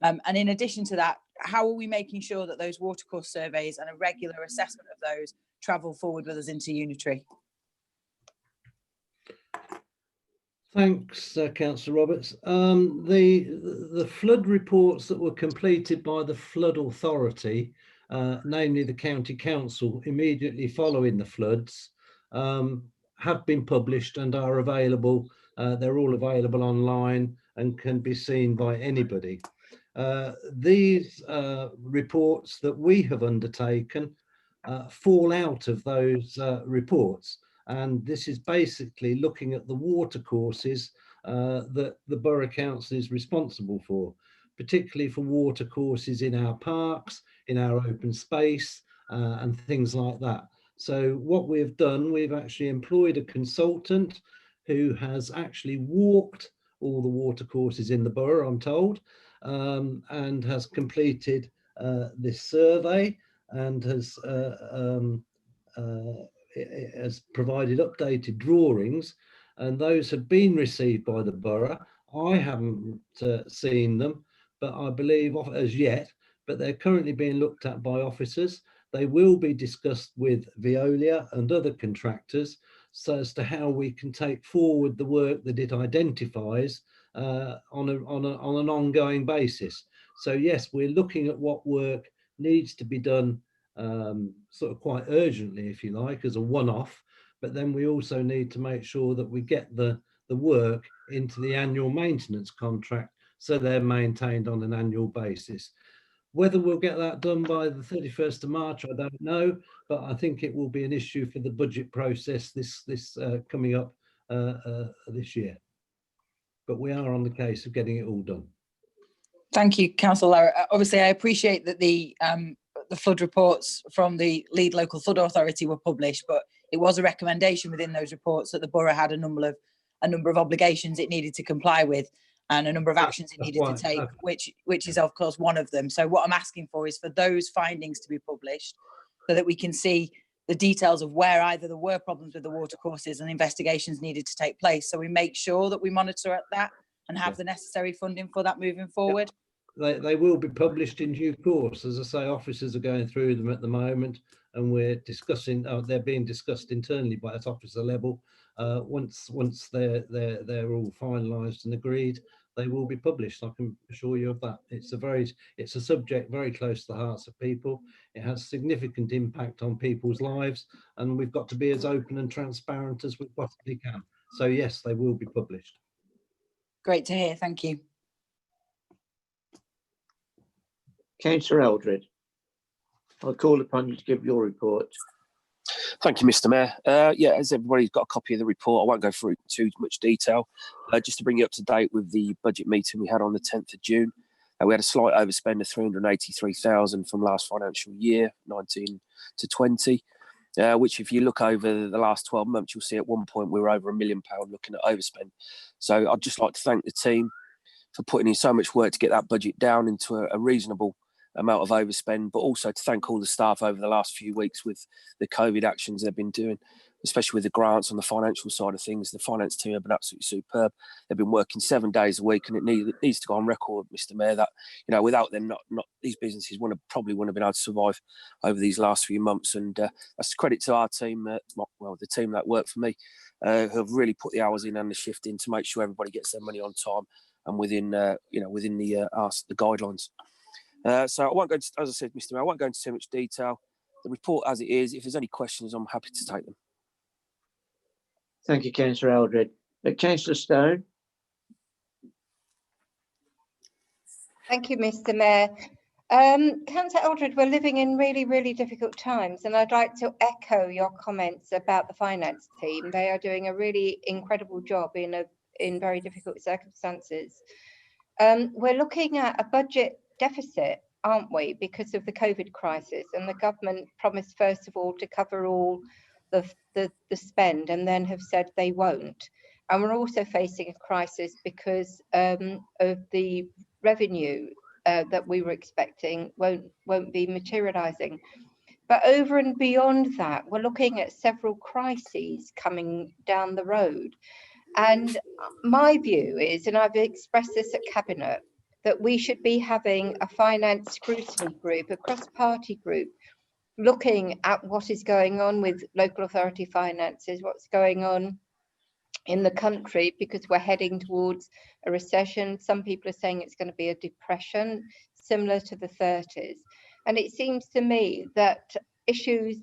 And in addition to that, how are we making sure that those watercourse surveys and a regular assessment of those travel forward with us into Unitary? Thanks, Councillor Roberts. The flood reports that were completed by the Flood Authority, namely the County Council, immediately following the floods, have been published and are available. They're all available online and can be seen by anybody. These reports that we have undertaken fall out of those reports. And this is basically looking at the watercourses that the Borough Council is responsible for, particularly for watercourses in our parks, in our open space, and things like that. So what we've done, we've actually employed a consultant who has actually walked all the watercourses in the borough, I'm told, and has completed this survey and has provided updated drawings, and those have been received by the borough. I haven't seen them, but I believe as yet, but they're currently being looked at by officers. They will be discussed with Veolia and other contractors so as to how we can take forward the work that it identifies on an ongoing basis. So yes, we're looking at what work needs to be done sort of quite urgently, if you like, as a one-off, but then we also need to make sure that we get the work into the annual maintenance contract so they're maintained on an annual basis. Whether we'll get that done by the 31st of March, I don't know, but I think it will be an issue for the budget process this coming up this year. But we are on the case of getting it all done. Thank you, Councillor Larratt. Obviously, I appreciate that the flood reports from the lead local flood authority were published, but it was a recommendation within those reports that the borough had a number of obligations it needed to comply with and a number of actions it needed to take, which is of course one of them. So what I'm asking for is for those findings to be published so that we can see the details of where either there were problems with the watercourses and investigations needed to take place. So we make sure that we monitor that and have the necessary funding for that moving forward. They will be published in due course. As I say, officers are going through them at the moment, and we're discussing. They're being discussed internally by at officer level. Once they're all finalised and agreed, they will be published. I can assure you of that. It's a subject very close to the hearts of people. It has significant impact on people's lives, and we've got to be as open and transparent as we possibly can. So yes, they will be published. Great to hear. Thank you. Councillor Eldred, I'll call upon you to give your report. Thank you, Mr. Mayor. Yeah, as everybody's got a copy of the report, I won't go through too much detail. Just to bring you up to date with the budget meeting we had on the 10th of June. We had a slight overspend of 383,000 from last financial year, 19 to 20, which if you look over the last 12 months, you'll see at one point we were over £1 million looking at overspend. So I'd just like to thank the team for putting in so much work to get that budget down into a reasonable amount of overspend, but also to thank all the staff over the last few weeks with the COVID actions they've been doing, especially with the grants on the financial side of things. The finance team have been absolutely superb. They've been working 7 days a week, and it needs to go on record, Mr. Mayor, that without them, not these businesses probably wouldn't have been able to survive over these last few months. And that's a credit to our team, the team that worked for me, who have really put the hours in and the shift in to make sure everybody gets their money on time and within the guidelines. So I won't go into, as I said, Mr. Mayor, I won't go into too much detail. The report as it is, if there's any questions, I'm happy to take them. Thank you, Councillor Eldred. Councillor Stone. Thank you, Mr. Mayor. Councillor Eldred, we're living in really, really difficult times, and I'd like to echo your comments about the finance team. They are doing a really incredible job in very difficult circumstances. We're looking at a budget deficit, aren't we, because of the COVID crisis, and the government promised first of all to cover all the spend, and then have said they won't. And we're also facing a crisis because of the revenue that we were expecting won't be materializing. But over and beyond that, we're looking at several crises coming down the road. And my view is, and I've expressed this at Cabinet, that we should be having a finance scrutiny group, a cross-party group, looking at what is going on with local authority finances, what's going on in the country, because we're heading towards a recession. Some people are saying it's going to be a depression similar to the 30s. And it seems to me that issues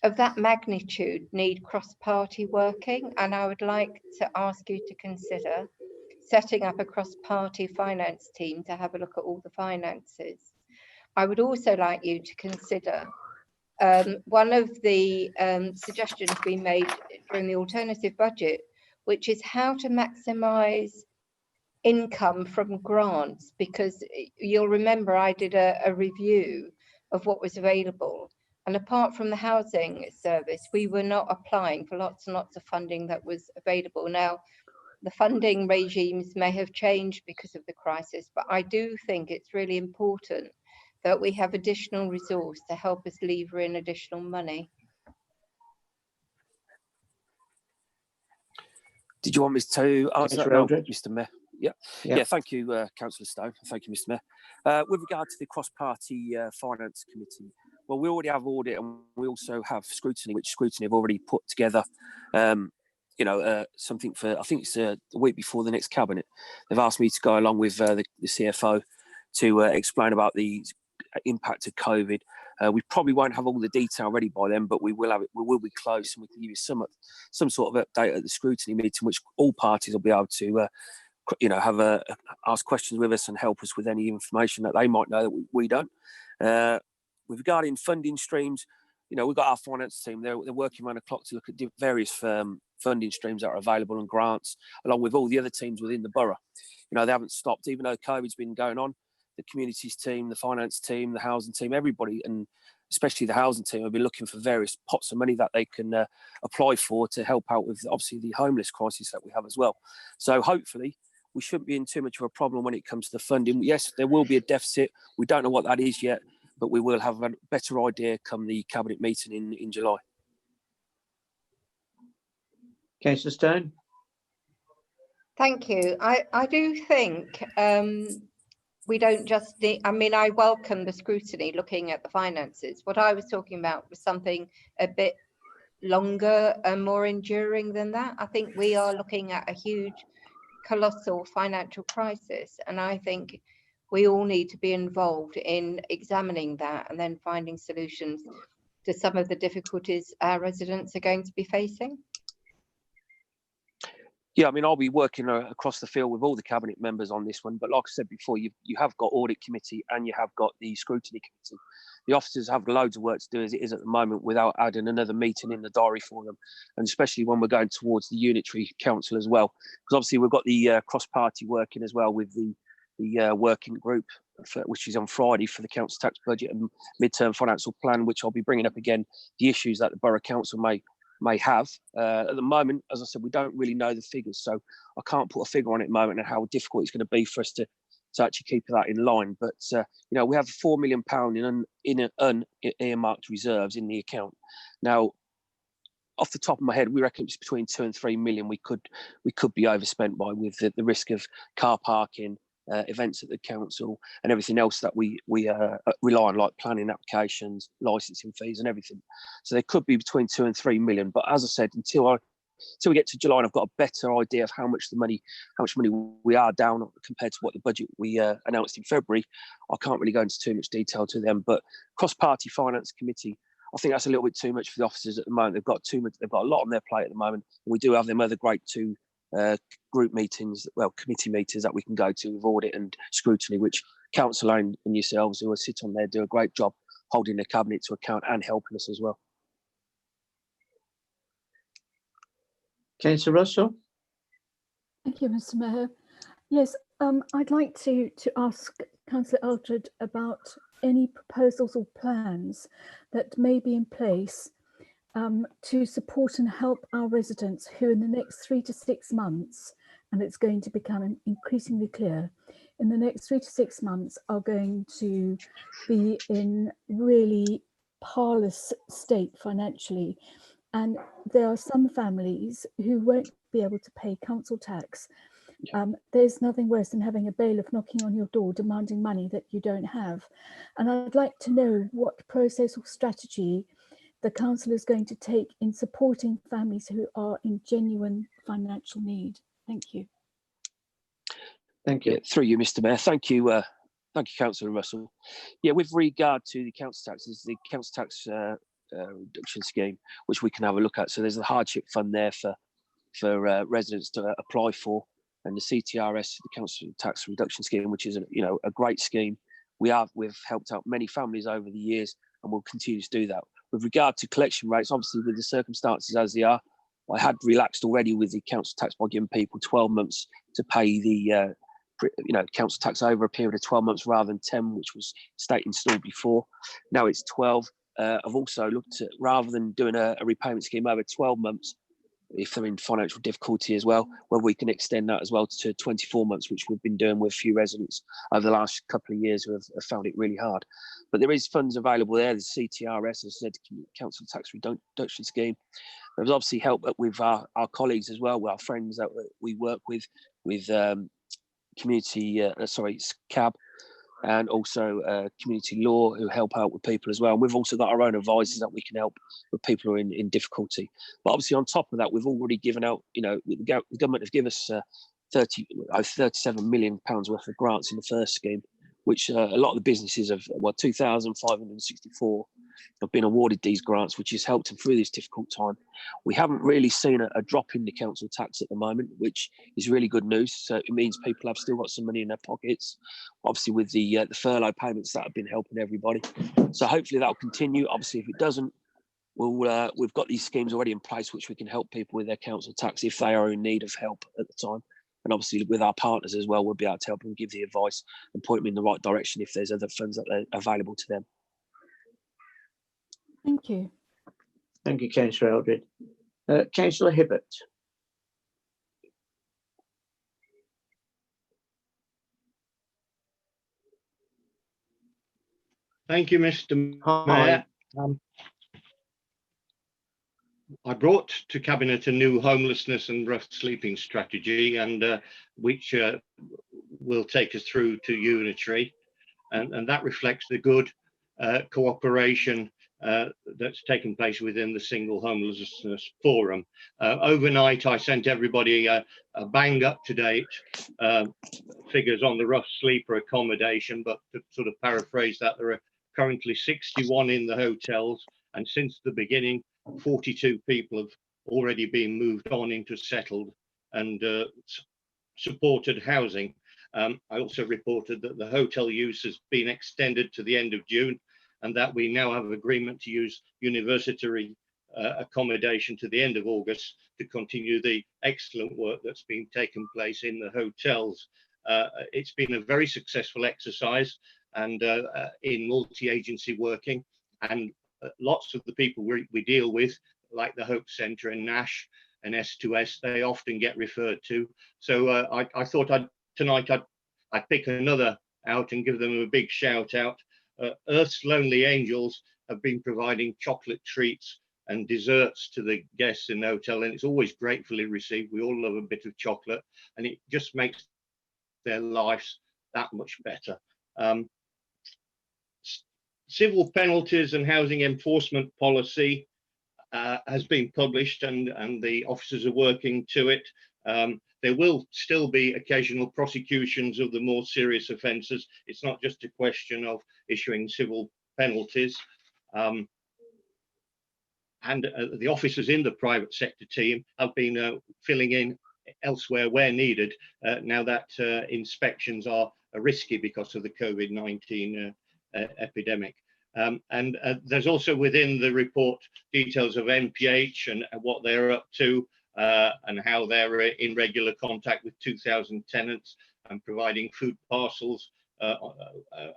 of that magnitude need cross-party working. And I would like to ask you to consider setting up a cross-party finance team to have a look at all the finances. I would also like you to consider one of the suggestions we made during the alternative budget, which is how to maximise income from grants, because you'll remember I did a review of what was available, and apart from the housing service, we were not applying for lots and lots of funding that was available. Now, the funding regimes may have changed because of the crisis, but I do think it's really important that we have additional resource to help us lever in additional money. Did you want me to answer that, Mr. Mayor? Yeah. Thank you, Councillor Stone. Thank you, Mr. Mayor. With regard to the cross-party finance committee, well, we already have audit, and we also have scrutiny, which scrutiny have already put together. Something for, I think it's the week before the next cabinet. They've asked me to go along with the CFO to explain about the impact of COVID. We probably won't have all the detail ready by then, but we will have it. We will be close, and we can give you some sort of update at the scrutiny meeting, which all parties will be able to, have ask questions with us and help us with any information that they might know that we don't. With regarding funding streams, we've got our finance team. They're working around the clock to look at various funding streams that are available and grants, along with all the other teams within the borough. They haven't stopped, even though COVID's been going on. The communities team, the finance team, the housing team, everybody, and especially the housing team, will be looking for various pots of money that they can apply for to help out with, obviously, the homeless crisis that we have as well. So hopefully we shouldn't be in too much of a problem when it comes to the funding. Yes, there will be a deficit. We don't know what that is yet, but we will have a better idea come the cabinet meeting in July. Councillor Stone. Thank you. I do think we don't just need, I welcome the scrutiny looking at the finances. What I was talking about was something a bit longer and more enduring than that. I think we are looking at a huge, colossal financial crisis, and I think we all need to be involved in examining that and then finding solutions to some of the difficulties our residents are going to be facing. Yeah, I'll be working across the field with all the cabinet members on this one. But like I said before, you have got audit committee and you have got the scrutiny committee. The officers have loads of work to do as it is at the moment without adding another meeting in the diary for them. And especially when we're going towards the unitary council as well. Because obviously we've got the cross-party working as well with the working group, which is on Friday for the council tax budget and mid-term financial plan, which I'll be bringing up again, the issues that the borough council may have. At the moment, as I said, we don't really know the figures, so I can't put a figure on it at the moment and how difficult it's going to be for us to to actually keep that in line. But you know, we have £4 million in earmarked reserves in the account. Now, off the top of my head, we reckon it's between 2 and 3 million we could be overspent by, with the risk of car parking, events at the council, and everything else that we rely on, like planning applications, licensing fees, and everything. So there could be between 2 and 3 million. But as I said, until we get to July and I've got a better idea of how much money we are down compared to what the budget we announced in February, I can't really go into too much detail to them. But cross-party finance committee, I think that's a little bit too much for the officers at the moment. They've got a lot on their plate at the moment. We do have them other great two group meetings, committee meetings that we can go to with audit and scrutiny, which Council and yourselves who sit on there do a great job holding the cabinet to account and helping us as well. Councillor Russell. Thank you, Mr. Mayor. Yes, I'd like to ask Councillor Eldred about any proposals or plans that may be in place to support and help our residents who in the next 3 to 6 months, and it's going to become increasingly clear, in the next 3 to 6 months are going to be in really parlous state financially. And there are some families who won't be able to pay council tax. There's nothing worse than having a bailiff knocking on your door demanding money that you don't have. And I'd like to know what process or strategy the council is going to take in supporting families who are in genuine financial need. Thank you. Thank you. Through you, Mr. Mayor. Thank you, Councillor Russell. Yeah, with regard to the council taxes, the council tax reduction scheme, which we can have a look at. So there's a hardship fund there for residents to apply for, and the CTRS, the council tax reduction scheme, which is a great scheme. We've helped out many families over the years, and we'll continue to do that. With regard to collection rates, obviously with the circumstances as they are, I had relaxed already with the council tax by giving people 12 months to pay the council tax over a period of 12 months rather than 10, which was state installed before. Now it's 12. I've also looked at, rather than doing a repayment scheme over 12 months, if they're in financial difficulty as well, whether we can extend that as well to 24 months, which we've been doing with a few residents over the last couple of years who have found it really hard. But there is funds available there. The CTRS, as I said, Council Tax Reduction Scheme. There's obviously help with our colleagues as well, with our friends that we work with CAB, and also community law, who help out with people as well. And we've also got our own advisors that we can help with people who are in difficulty. But obviously on top of that, we've already given out, the government has given us 37 million pounds worth of grants in the first scheme, which a lot of the businesses of 2,564 have been awarded these grants, which has helped them through this difficult time. We haven't really seen a drop in the council tax at the moment, which is really good news. So it means people have still got some money in their pockets, obviously with the furlough payments that have been helping everybody. So hopefully that will continue. Obviously, if it doesn't, we've got these schemes already in place which we can help people with their council tax if they are in need of help at the time. And obviously with our partners as well, we'll be able to help them give the advice and point them in the right direction if there's other funds that are available to them. Thank you. Thank you, Councillor Eldred. Councillor Hibbert. Thank you, Mr. Mayor. I brought to Cabinet a new homelessness and rough sleeping strategy, and which will take us through to unitary, and that reflects the good cooperation that's taken place within the Single Homelessness Forum. Overnight, I sent everybody a bang up to date figures on the rough sleeper accommodation, but to sort of paraphrase that, there are currently 61 in the hotels, and since the beginning, 42 people have already been moved on into settled and supported housing. I also reported that the hotel use has been extended to the end of June, and that we now have agreement to use university accommodation to the end of August to continue the excellent work that's been taking place in the hotels. It's been a very successful exercise and in multi-agency working, and lots of the people we deal with, like the Hope Centre in Nash and S2S, they often get referred to. So I thought tonight I'd I pick another out and give them a big shout out. Earth's Lonely Angels have been providing chocolate treats and desserts to the guests in the hotel, and it's always gratefully received. We all love a bit of chocolate, and it just makes their lives that much better. Civil penalties and housing enforcement policy has been published, and the officers are working to it. There will still be occasional prosecutions of the more serious offences. It's not just a question of issuing civil penalties. And the officers in the private sector team have been filling in elsewhere where needed, now that inspections are risky because of the COVID-19 epidemic. And there's also within the report details of MPH and what they're up to, and how they're in regular contact with 2,000 tenants and providing food parcels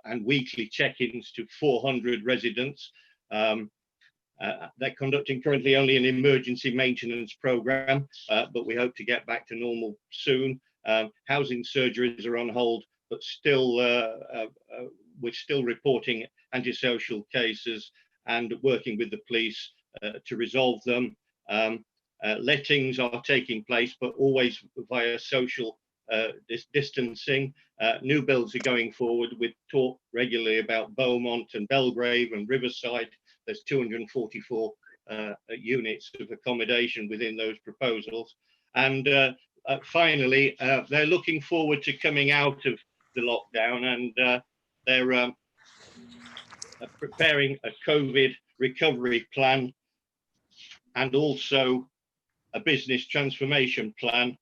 and weekly check-ins to 400 residents. They're conducting currently only an emergency maintenance program, but we hope to get back to normal soon. Housing surgeries are on hold, but still we're still reporting antisocial cases and working with the police to resolve them. Lettings are taking place, but always via social distancing. New builds are going forward with talk regularly about Beaumont and Belgrave and Riverside. There's 244 units of accommodation within those proposals. And finally, they're looking forward to coming out of the lockdown, and they're preparing a COVID recovery plan and also a business transformation plan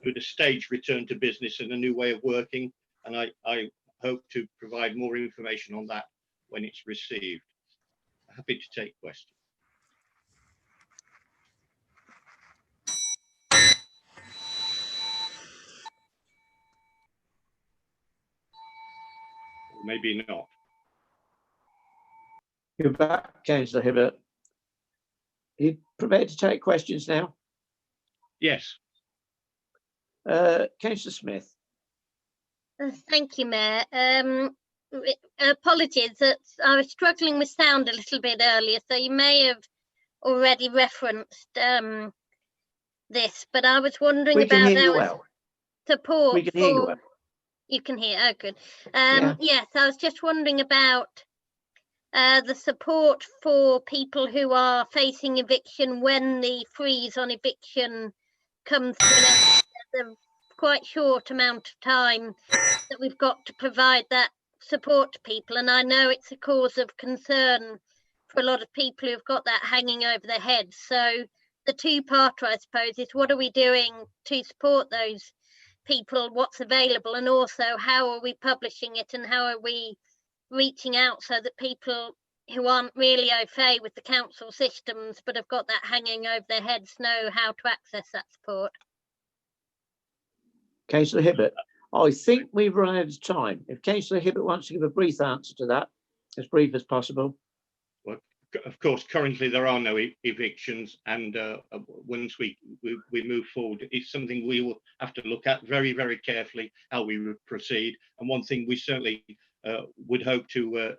with a staged return to business and a new way of working. And I hope to provide more information on that when it's received. Happy to take questions. Maybe not. You're back, Councillor Hibbert. Are you prepared to take questions now? Yes. Councillor Smith. Thank you, Mayor. Apologies, that I was struggling with sound a little bit earlier, so you may have already referenced this, but I was wondering We can about hear you our well. support We can hear you for. well. You can hear. Oh, good. Yeah. Yes, I was just wondering about the support for people who are facing eviction when the freeze on eviction comes to an end. There's a quite short amount of time that we've got to provide that support to people, and I know it's a cause of concern for a lot of people who've got that hanging over their heads. So the two-parter, I suppose, is what are we doing to support those people, what's available, and also how are we publishing it and how are we reaching out so that people who aren't really au fait with the council systems but have got that hanging over their heads know how to access that support. Councillor Hibbert, I think we've run out of time. If Councillor Hibbert wants to give a brief answer to that, as brief as possible. Well, of course, currently there are no evictions, and once we move forward, it's something we will have to look at very, very carefully how we would proceed. And one thing we certainly would hope to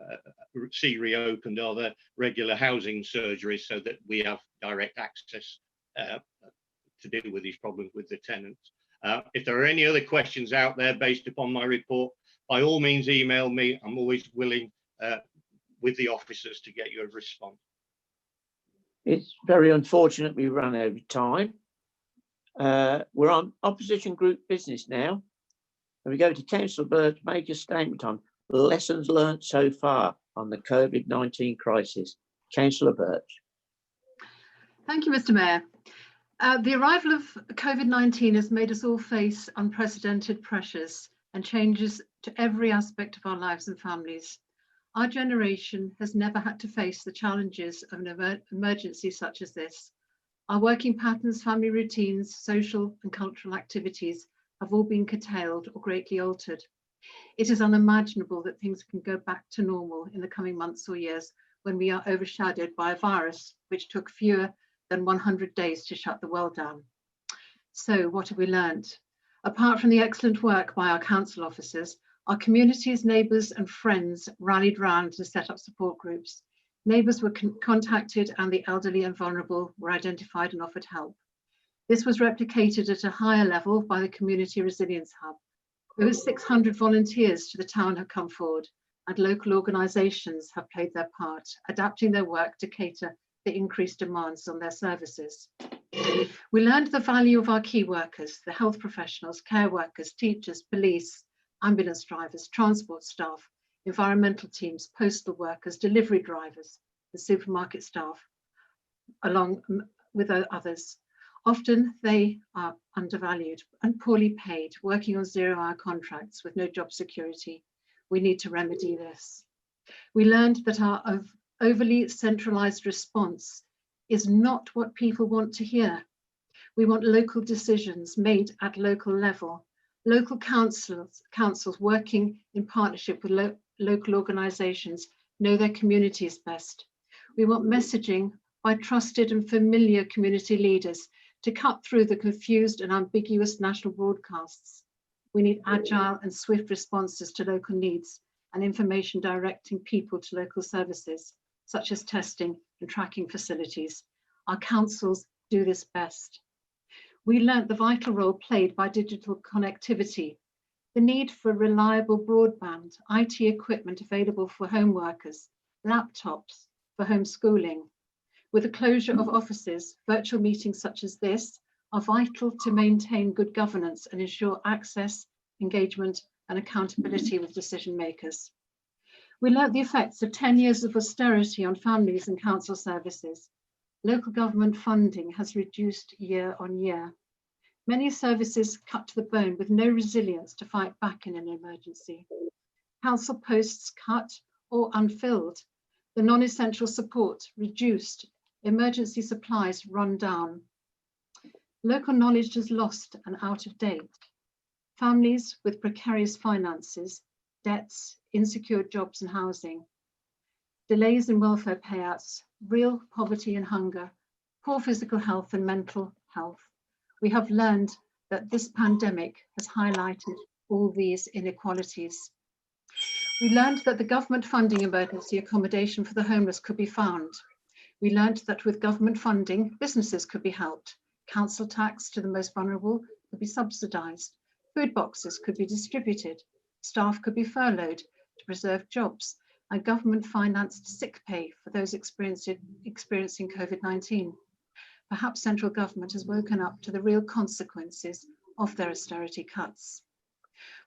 see reopened are the regular housing surgeries, so that we have direct access to deal with these problems with the tenants. If there are any other questions out there based upon my report, by all means email me. I'm always willing with the officers to get you a response. It's very unfortunate we ran out of time. We're on opposition group business now. And we go to Councillor Birch, make a statement on lessons learned so far on the COVID-19 crisis. Councillor Birch. Thank you, Mr. Mayor. The arrival of COVID-19 has made us all face unprecedented pressures and changes to every aspect of our lives and families. Our generation has never had to face the challenges of an emergency such as this. Our working patterns, family routines, social and cultural activities have all been curtailed or greatly altered. It is unimaginable that things can go back to normal in the coming months or years when we are overshadowed by a virus which took fewer than 100 days to shut the world down. So what have we learned? Apart from the excellent work by our council officers, our communities, neighbours and friends rallied round to set up support groups. Neighbours were contacted and the elderly and vulnerable were identified and offered help. This was replicated at a higher level by the Community Resilience Hub. Over 600 volunteers to the town have come forward, and local organisations have played their part, adapting their work to cater the increased demands on their services. We learned the value of our key workers, the health professionals, care workers, teachers, police, ambulance drivers, transport staff, environmental teams, postal workers, delivery drivers, the supermarket staff, along with others. Often they are undervalued and poorly paid, working on zero-hour contracts with no job security. We need to remedy this. We learned that our overly centralised response is not what people want to hear. We want local decisions made at local level. Local councils working in partnership with local organisations know their communities best. We want messaging by trusted and familiar community leaders to cut through the confused and ambiguous national broadcasts. We need agile and swift responses to local needs and information directing people to local services, such as testing and tracking facilities. Our councils do this best. We learnt the vital role played by digital connectivity, the need for reliable broadband, IT equipment available for home workers, laptops for homeschooling. With the closure of offices, virtual meetings such as this are vital to maintain good governance and ensure access, engagement and accountability with decision makers. We learnt the effects of 10 years of austerity on families and council services. Local government funding has reduced year on year. Many services cut to the bone with no resilience to fight back in an emergency. Council posts cut or unfilled. The non-essential support reduced. Emergency supplies run down. Local knowledge is lost and out of date. Families with precarious finances, debts, insecure jobs and housing, delays in welfare payouts, real poverty and hunger, poor physical health and mental health. We have learned that this pandemic has highlighted all these inequalities. We learned that the government funding emergency accommodation for the homeless could be found. We learned that with government funding, businesses could be helped. Council tax to the most vulnerable could be subsidised. Food boxes could be distributed. Staff could be furloughed to preserve jobs, and government financed sick pay for those experiencing COVID-19. Perhaps central government has woken up to the real consequences of their austerity cuts.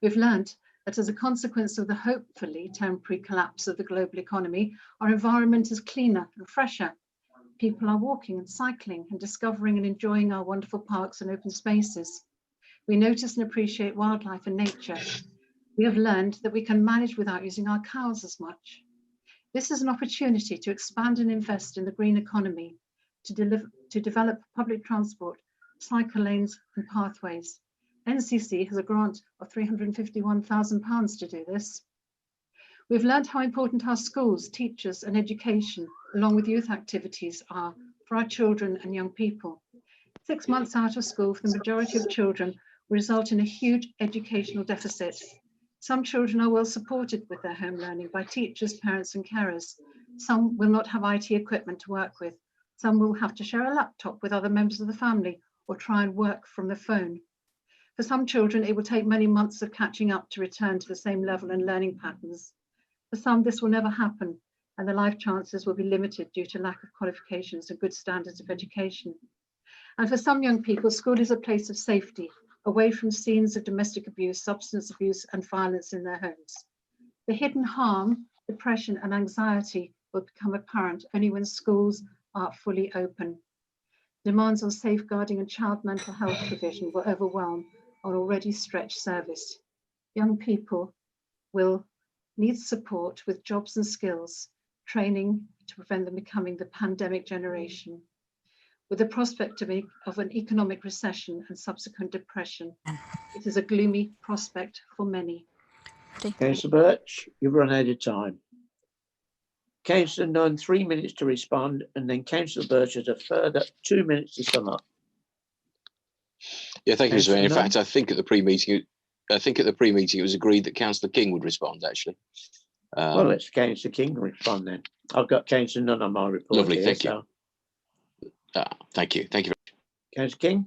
We've learned that as a consequence of the hopefully temporary collapse of the global economy, our environment is cleaner and fresher. People are walking and cycling and discovering and enjoying our wonderful parks and open spaces. We notice and appreciate wildlife and nature. We have learned that we can manage without using our cows as much. This is an opportunity to expand and invest in the green economy, to develop public transport, cycle lanes and pathways. NCC has a grant of £351,000 to do this. We've learned how important our schools, teachers and education, along with youth activities, are for our children and young people. 6 months out of school for the majority of children will result in a huge educational deficit. Some children are well supported with their home learning by teachers, parents and carers. Some will not have IT equipment to work with. Some will have to share a laptop with other members of the family or try and work from the phone. For some children, it will take many months of catching up to return to the same level and learning patterns. For some, this will never happen, and their life chances will be limited due to lack of qualifications and good standards of education. And for some young people, school is a place of safety, away from scenes of domestic abuse, substance abuse, and violence in their homes. The hidden harm, depression, and anxiety will become apparent only when schools are fully open. Demands on safeguarding and child mental health provision will overwhelm an already stretched service. Young people will need support with jobs and skills, training to prevent them becoming the pandemic generation. With the prospect of an economic recession and subsequent depression, it is a gloomy prospect for many. Councillor Birch, you've run out of time. Councillor Nunn, 3 minutes to respond, and then Councillor Birch has a further 2 minutes to sum up. Yeah, thank you, Mr. Mayor. In Councillor fact, I think at the pre-meeting, it was agreed that Councillor King would respond. Actually, Well, let's Councillor King respond then. I've got Councillor Nunn on my report. Lovely, here, thank you. So. Thank you. Councillor King.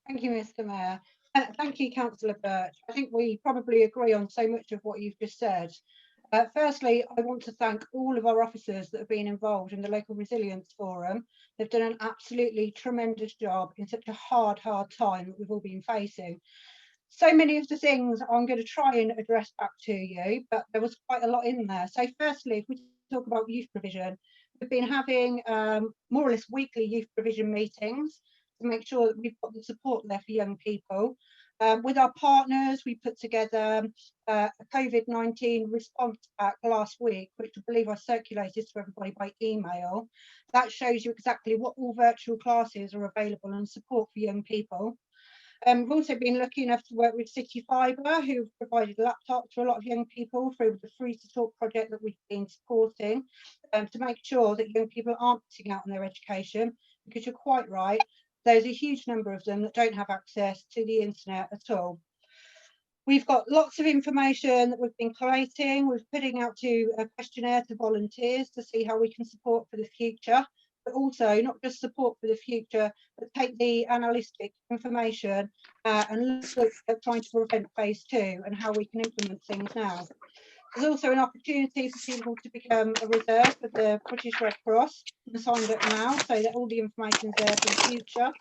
Thank you, Mr. Mayor. Thank you, Councillor Birch. I think we probably agree on so much of what you've just said. Firstly, I want to thank all of our officers that have been involved in the Local Resilience Forum. They've done an absolutely tremendous job in such a hard time that we've all been facing. So many of the things I'm going to try and address back to you, but there was quite a lot in there. So firstly, if we talk about youth provision, we've been having more or less weekly youth provision meetings to make sure that we've got the support there for young people. With our partners, we put together a COVID-19 response pack last week, which I believe I circulated to everybody by email. That shows you exactly what all virtual classes are available and support for young people. We've also been lucky enough to work with City Fibre, who've provided laptops to a lot of young people through the Free to Talk project that we've been supporting, to make sure that young people aren't missing out on their education, because you're quite right, there's a huge number of them that don't have access to the internet at all. We've got lots of information that we've been collating. We're putting out to a questionnaire to volunteers to see how we can support for the future, but also not just support for the future, but take the analytic information and look at trying to prevent phase 2 and how we can implement things now. There's also an opportunity for people to become a reserve for the British Red Cross and sign up now, so that all the information is there for the future.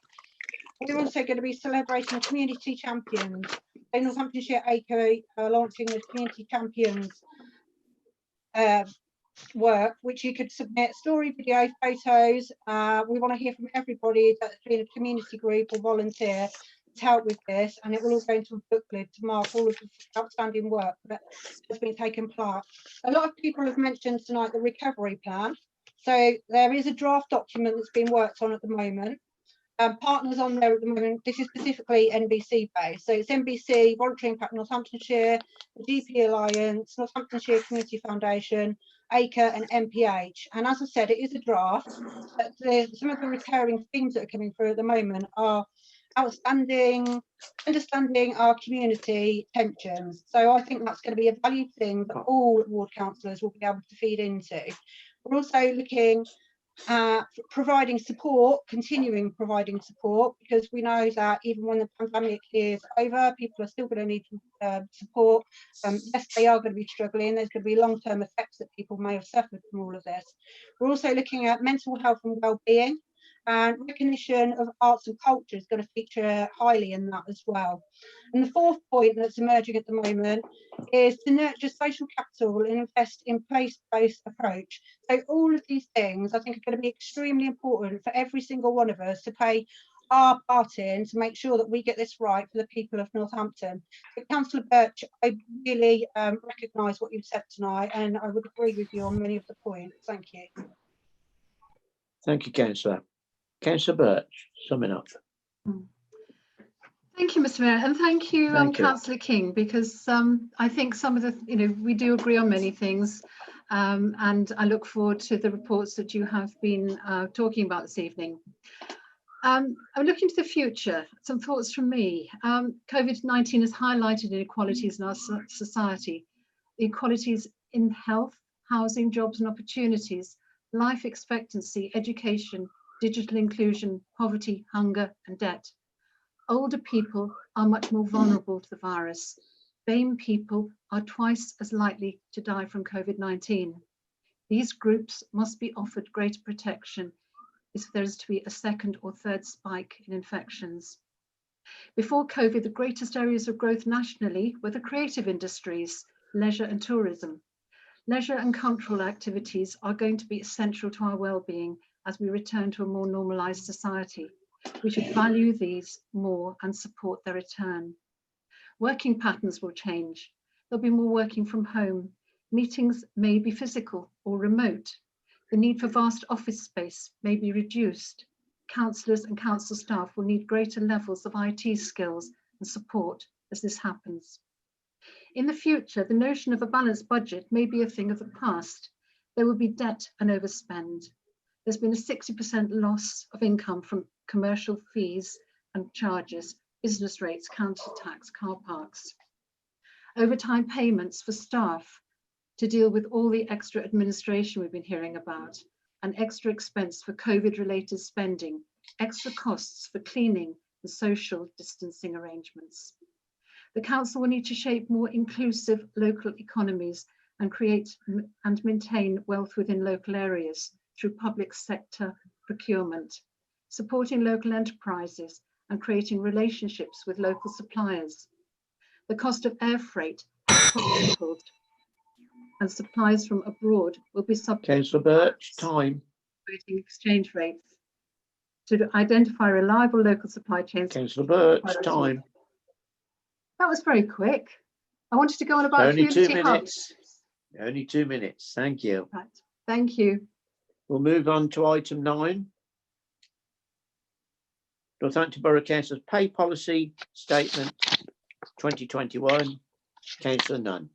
We're also going to be celebrating community champions. In Northamptonshire ACO are launching the community champions work, which you could submit story, video, photos. We want to hear from everybody that's been a community group or volunteer to help with this, and it will all go into a booklet to mark all of the outstanding work that has been taken part. A lot of people have mentioned tonight the recovery plan. So there is a draft document that's been worked on at the moment. Partners on there at the moment, this is specifically NBC based. So it's NBC, Voluntary Impact Northamptonshire, the GP Alliance, Northamptonshire Community Foundation, ACRE and MPH. And as I said, it is a draft, but some of the recurring themes that are coming through at the moment are understanding our community tensions. So I think that's going to be a valued thing that all ward councillors will be able to feed into. We're also looking providing support, continuing providing support, because we know that even when the pandemic is over, people are still going to need support. Yes, they are going to be struggling. There's going to be long-term effects that people may have suffered from all of this. We're also looking at mental health and well-being, and recognition of arts and culture is going to feature highly in that as well. And the fourth point that's emerging at the moment is to nurture social capital and invest in place-based approach. So all of these things I think are going to be extremely important for every single one of us to play our part in to make sure that we get this right for the people of Northampton. But Councillor Birch, I really recognise what you've said tonight, and I would agree with you on many of the points. Thank you. Thank you, Councillor. Councillor Birch, summing up. Thank you, Mr. Mayor, and thank you, Councillor King, because I think some of the, we do agree on many things, and I look forward to the reports that you have been talking about this evening. I'm looking to the future. Some thoughts from me. COVID-19 has highlighted inequalities in our society, inequalities in health, housing, jobs and opportunities, life expectancy, education, digital inclusion, poverty, hunger and debt. Older people are much more vulnerable to the virus. BAME people are twice as likely to die from COVID-19. These groups must be offered greater protection if there is to be a second or third spike in infections. Before COVID, the greatest areas of growth nationally were the creative industries, leisure and tourism. Leisure and cultural activities are going to be essential to our well-being as we return to a more normalised society. We should value these more and support their return. Working patterns will change. There'll be more working from home. Meetings may be physical or remote. The need for vast office space may be reduced. Councillors and council staff will need greater levels of IT skills and support as this happens. In the future, the notion of a balanced budget may be a thing of the past. There will be debt and overspend. There's been a 60% loss of income from commercial fees and charges, business rates, council tax, car parks. Overtime payments for staff to deal with all the extra administration we've been hearing about, and extra expense for COVID-related spending, extra costs for cleaning and social distancing arrangements. The council will need to shape more inclusive local economies and create and maintain wealth within local areas through public sector procurement, supporting local enterprises and creating relationships with local suppliers. The cost of air freight has quadrupled, and supplies from abroad will be subject Councillor Birch, time. to exchange rates. To identify reliable local supply chains. Councillor Birch, time. That was very quick. I wanted to go on about Only 2 community hubs. minutes. Only 2 minutes. Thank you. Right. Thank you. We'll move on to item 9. Northampton Borough Council's pay policy statement 2021. Councillor Nunn.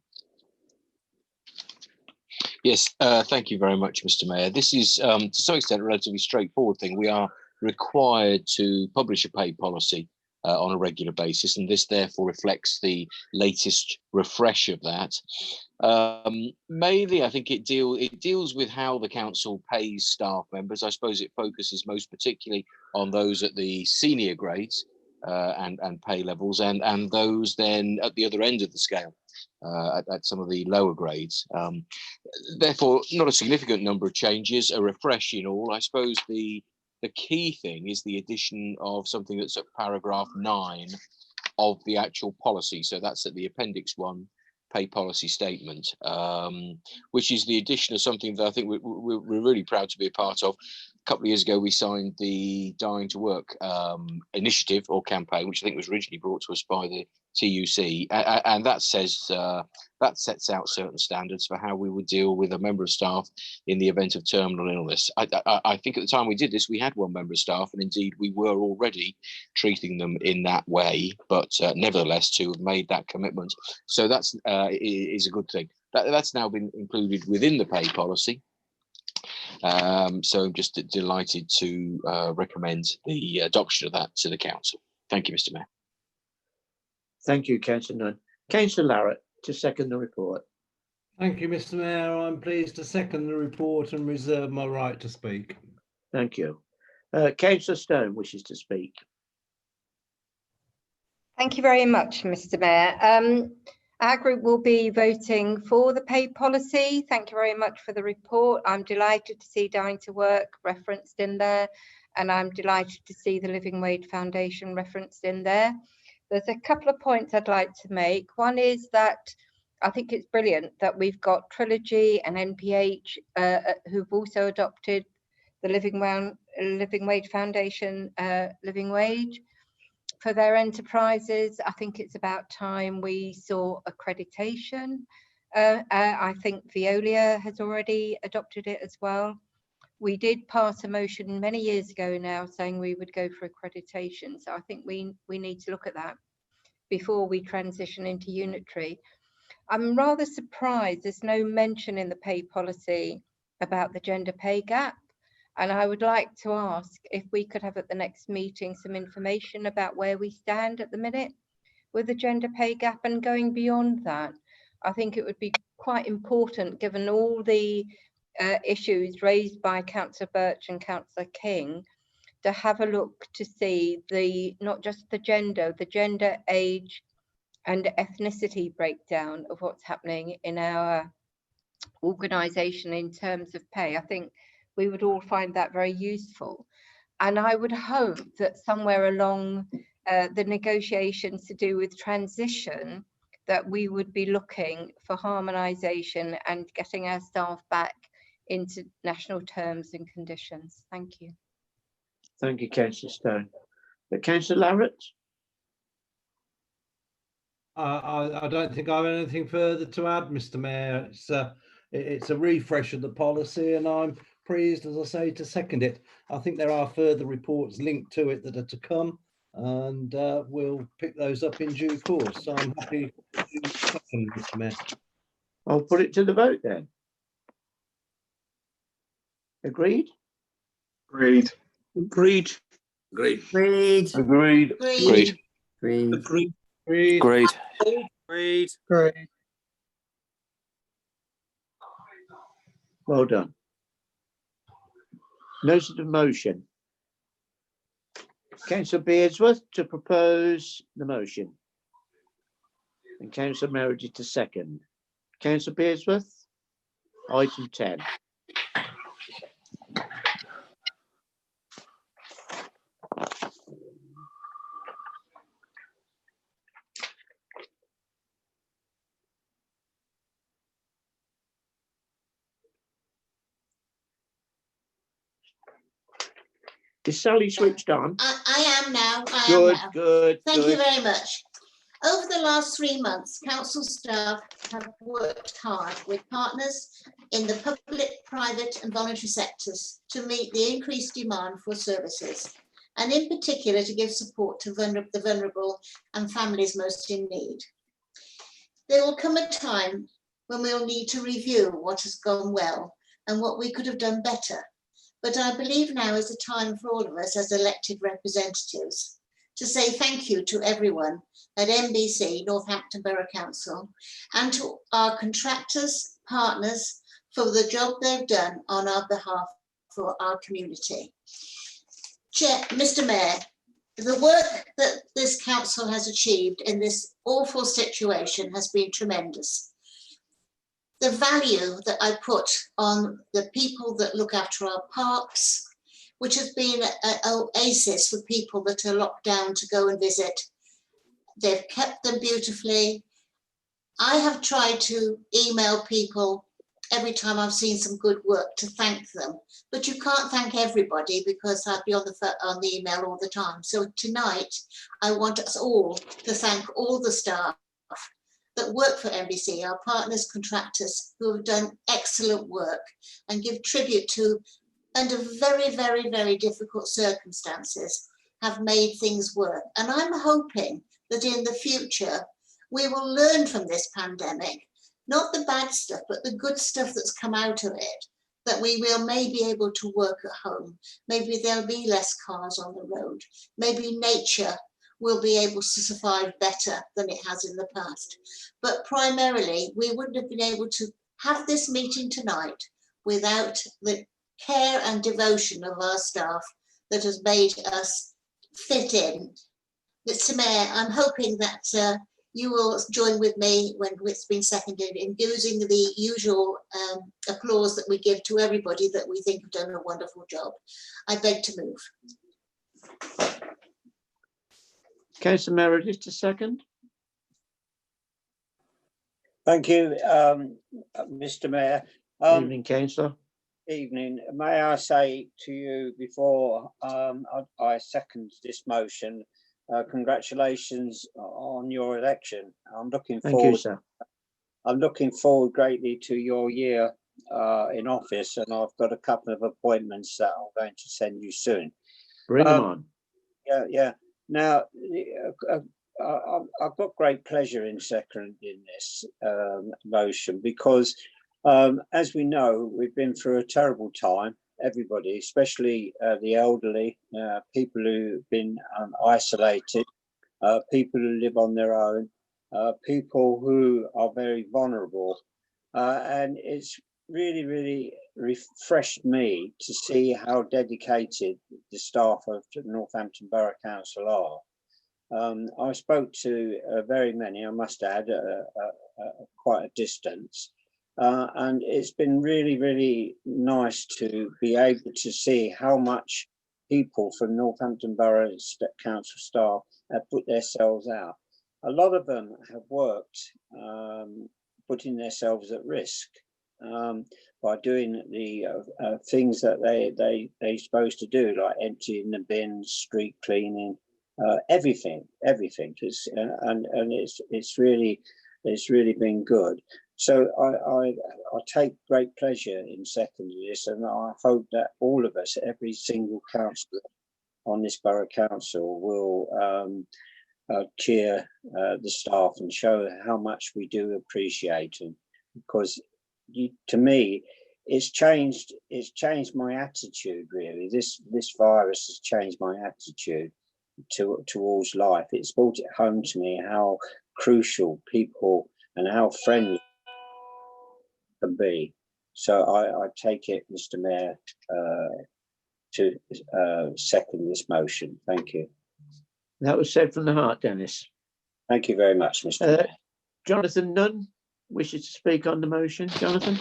Yes, thank you very much, Mr. Mayor. This is, to some extent, a relatively straightforward thing. We are required to publish a pay policy on a regular basis, and this therefore reflects the latest refresh of that. Mainly, I think it deals with how the council pays staff members. I suppose it focuses most particularly on those at the senior grades and pay levels, and those then at the other end of the scale. At some of the lower grades. Therefore, not a significant number of changes, a refresh in all. I suppose the key thing is the addition of something that's at paragraph 9 of the actual policy. So that's at the appendix 1 pay policy statement, which is the addition of something that I think we're really proud to be a part of. A couple of years ago, we signed the Dying to Work initiative or campaign, which I think was originally brought to us by the TUC, and that says that sets out certain standards for how we would deal with a member of staff in the event of terminal illness. I think at the time we did this, we had one member of staff, and indeed we were already treating them in that way, but nevertheless to have made that commitment. So that's is a good thing. That's now been included within the pay policy. So I'm just delighted to recommend the adoption of that to the council. Thank you, Mr. Mayor. Thank you, Councillor Nunn. Councillor Larratt to second the report. Thank you, Mr. Mayor. I'm pleased to second the report and reserve my right to speak. Thank you. Councillor Stone wishes to speak. Thank you very much, Mr. Mayor. Our group will be voting for the pay policy. Thank you very much for the report. I'm delighted to see Dying to Work referenced in there, and I'm delighted to see the Living Wage Foundation referenced in there. There's a couple of points I'd like to make. One is that I think it's brilliant that we've got Trilogy and NPH who've also adopted the Living Wage Foundation living wage for their enterprises. I think it's about time we saw accreditation. I think Veolia has already adopted it as well. We did pass a motion many years ago now saying we would go for accreditation. So I think we need to look at that before we transition into unitary. I'm rather surprised there's no mention in the pay policy about the gender pay gap. And I would like to ask if we could have at the next meeting some information about where we stand at the minute with the gender pay gap and going beyond that. I think it would be quite important, given all the issues raised by Councillor Birch and Councillor King, to have a look to see not just the gender, age and ethnicity breakdown of what's happening in our organisation in terms of pay. I think we would all find that very useful. And I would hope that somewhere along the negotiations to do with transition, that we would be looking for harmonisation and getting our staff back into national terms and conditions. Thank you. Thank you, Councillor Stone. Councillor Larratt? I don't think I have anything further to add, Mr. Mayor. It's a refresh of the policy, and I'm pleased, as I say, to second it. I think there are further reports linked to it that are to come, and we'll pick those up in due course. So I'm happy to second, Mr. Mayor. I'll put it to the vote then. Agreed? Agreed. Agreed. Agreed. Agreed. Agreed. Agreed. Agreed. Agreed. Agreed. Well done. Noted of motion. Councillor Beardsworth to propose the motion. And Councillor Meredith to second. Councillor Beardsworth, item 10. Is Sally switched on? I am now. Good. Thank you very much. Over the last 3 months, council staff have worked hard with partners in the public, private and voluntary sectors to meet the increased demand for services, and in particular to give support to the vulnerable and families most in need. There will come a time when we'll need to review what has gone well and what we could have done better. But I believe now is the time for all of us as elected representatives to say thank you to everyone at NBC, Northampton Borough Council, and to our contractors, partners, for the job they've done on our behalf for our community. Mr. Mayor, the work that this council has achieved in this awful situation has been tremendous. The value that I put on the people that look after our parks, which has been an oasis for people that are locked down to go and visit. They've kept them beautifully. I have tried to email people every time I've seen some good work to thank them, but you can't thank everybody because I'd be on the email all the time. So tonight, I want us all to thank all the staff that work for NBC, our partners, contractors who have done excellent work, and give tribute to, under very, very, very difficult circumstances, have made things work. And I'm hoping that in the future, we will learn from this pandemic, not the bad stuff, but the good stuff that's come out of it, that we will maybe be able to work at home. Maybe there'll be less cars on the road. Maybe nature will be able to survive better than it has in the past. But primarily, we wouldn't have been able to have this meeting tonight without the care and devotion of our staff that has made us fit in. Mr. Mayor, I'm hoping that you will join with me when it's been seconded in using the usual applause that we give to everybody that we think have done a wonderful job. I beg to move. Councillor Meredith to second. Thank you, Mr. Mayor. Evening, Councillor. Evening. May I say to you before I second this motion, congratulations on your election. I'm looking Thank forward. you, sir. I'm looking forward greatly to your year in office, and I've got a couple of appointments that I'm going to send you soon. Bring them on. Yeah. Now, I've got great pleasure in seconding this motion because, as we know, we've been through a terrible time. Everybody, especially the elderly, people who've been isolated, people who live on their own, people who are very vulnerable. And it's really, really refreshed me to see how dedicated the staff of the Northampton Borough Council are. I spoke to very many, I must add, quite a distance. And it's been really, really nice to be able to see how much people from Northampton Borough Council staff have put themselves out. A lot of them have worked, putting themselves at risk by doing the things that they're supposed to do, like emptying the bins, street cleaning, everything. And it's really been good. So I take great pleasure in seconding this, and I hope that all of us, every single councillor on this borough council, will cheer the staff and show how much we do appreciate them. Because to me, it's changed my attitude. Really, this virus has changed my attitude. towards life. It's brought it home to me how crucial people and how friendly can be. So I take it, Mr. Mayor, to second this motion. Thank you. That was said from the heart, Dennis. Thank you very much, Mr. Mayor. Jonathan Nunn wishes to speak on the motion. Jonathan?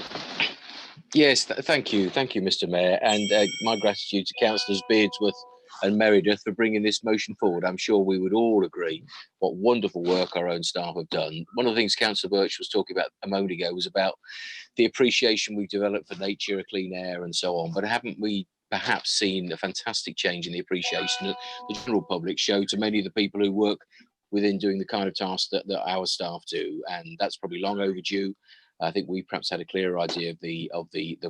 Yes, thank you, Mr. Mayor, and my gratitude to Councillors Beardsworth and Meredith for bringing this motion forward. I'm sure we would all agree what wonderful work our own staff have done. One of the things Councillor Birch was talking about a moment ago was about the appreciation we've developed for nature, clean air, and so on. But haven't we perhaps seen a fantastic change in the appreciation that the general public show to many of the people who work within doing the kind of tasks that our staff do? And that's probably long overdue. I think we perhaps had a clearer idea of the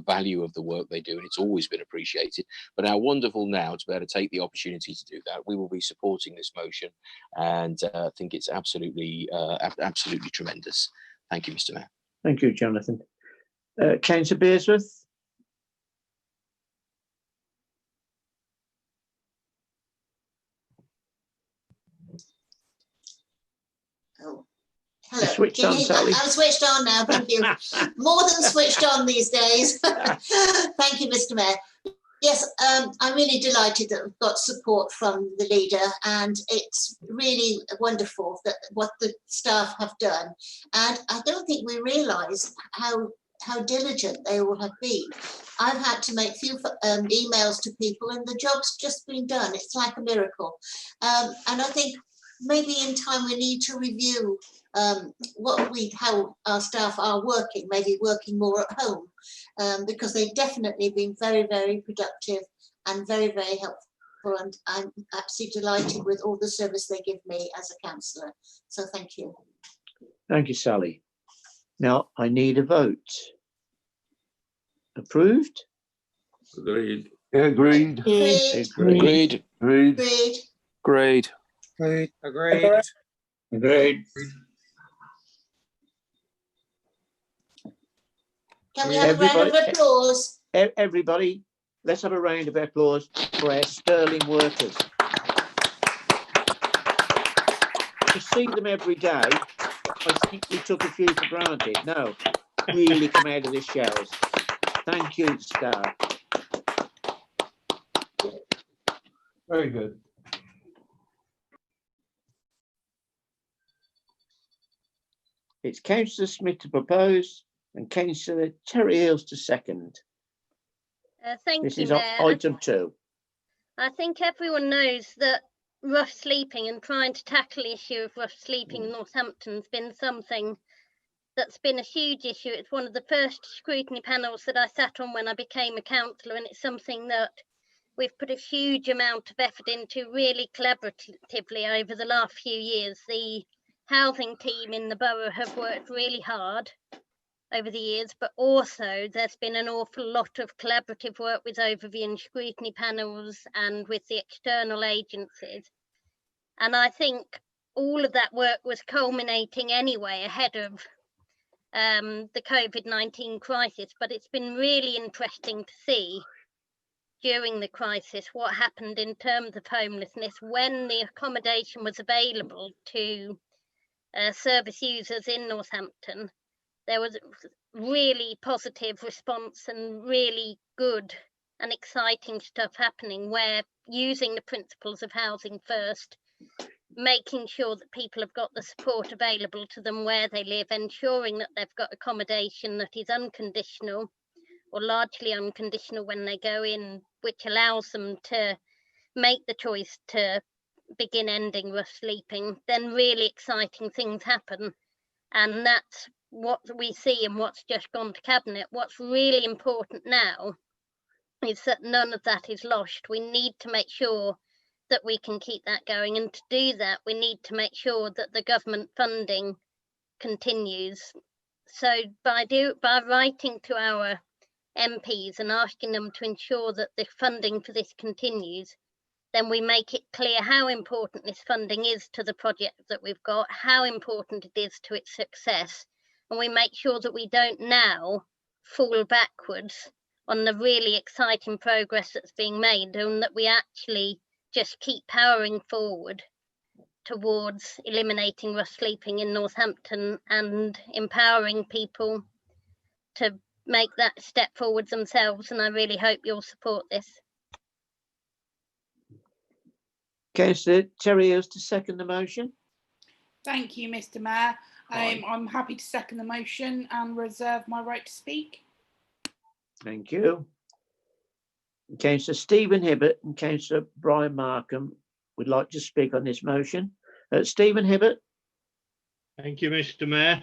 value of the work they do, and it's always been appreciated. But how wonderful now to be able to take the opportunity to do that. We will be supporting this motion, and think it's absolutely tremendous. Thank you, Mr. Mayor. Thank you, Jonathan. Councillor Bearsworth? Oh, hello. Switched on, Sally. I'm switched on now, thank you. More than switched on these days. Thank you, Mr. Mayor. Yes, I'm really delighted that we've got support from the leader, and it's really wonderful that what the staff have done. And I don't think we realise how diligent they all have been. I've had to make few emails to people, and the job's just been done. It's like a miracle. And I think maybe in time we need to review how our staff are working, maybe working more at home, because they've definitely been very, very productive and very, very helpful. And I'm absolutely delighted with all the service they give me as a councillor. So thank you. Thank you, Sally. Now I need a vote. Approved? Agreed. Agreed. Agreed. Agreed. Agreed. Agreed. Agreed. Agreed. Agreed. Can we have a round of applause? Everybody, let's have a round of applause for our sterling workers. To see them every day, I think we took a few for granted. No, really come out of the shells. Thank you, staff. Very good. It's Councillor Smith to propose and Councillor Terry Eales to second. Thank This you, is Mayor. item 2. I think everyone knows that rough sleeping and trying to tackle the issue of rough sleeping in Northampton has been something that's been a huge issue. It's one of the first scrutiny panels that I sat on when I became a councillor, and it's something that we've put a huge amount of effort into really collaboratively over the last few years. The housing team in the borough have worked really hard over the years, but also there's been an awful lot of collaborative work with overview and scrutiny panels and with the external agencies. And I think all of that work was culminating anyway ahead of the COVID-19 crisis, but it's been really interesting to see during the crisis what happened in terms of homelessness when the accommodation was available to service users in Northampton. There was really positive response and really good and exciting stuff happening, where using the principles of housing first, making sure that people have got the support available to them where they live, ensuring that they've got accommodation that is unconditional or largely unconditional when they go in, which allows them to make the choice to begin ending rough sleeping, then really exciting things happen. And that's what we see and what's just gone to cabinet. What's really important now is that none of that is lost. We need to make sure that we can keep that going, and to do that we need to make sure that the government funding continues. So by writing to our MPs and asking them to ensure that the funding for this continues, then we make it clear how important this funding is to the project that we've got, how important it is to its success, and we make sure that we don't now fall backwards on the really exciting progress that's being made, and that we actually just keep powering forward towards eliminating rough sleeping in Northampton and empowering people to make that step forward themselves. And I really hope you'll support this. Councillor Terry Earls to second the motion. Thank you, Mr. Mayor. I'm happy to second the motion and reserve my right to speak. Thank you. Councillor Stephen Hibbert and Councillor Brian Markham would like to speak on this motion. Stephen Hibbert. Thank you, Mr. Mayor.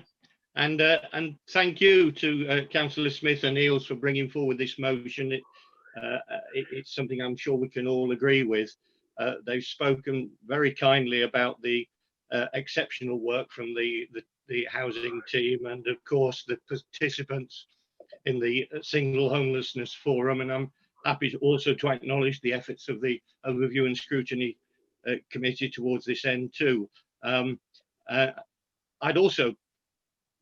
And thank you to Councillor Smith and Eales for bringing forward this motion. It's something I'm sure we can all agree with. They've spoken very kindly about the exceptional work from the housing team and, of course, the participants in the Single Homelessness Forum. And I'm happy also to acknowledge the efforts of the Overview and Scrutiny Committee towards this end too. I'd also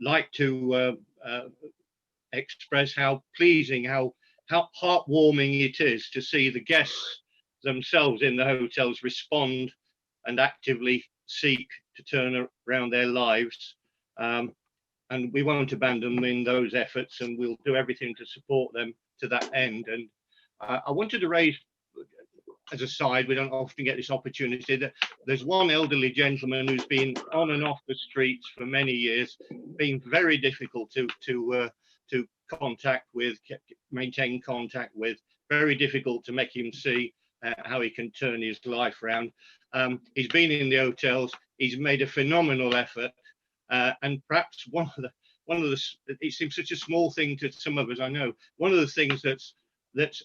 like to express how pleasing, how heartwarming it is to see the guests themselves in the hotels respond and actively seek to turn around their lives. And we won't abandon them in those efforts, and we'll do everything to support them to that end. And I wanted to raise, as a side, we don't often get this opportunity, that there's one elderly gentleman who's been on and off the streets for many years, been very difficult to contact with, maintain contact with, very difficult to make him see how he can turn his life around. He's been in the hotels, he's made a phenomenal effort, and perhaps one of the it seems such a small thing to some of us, I know, one of the things that's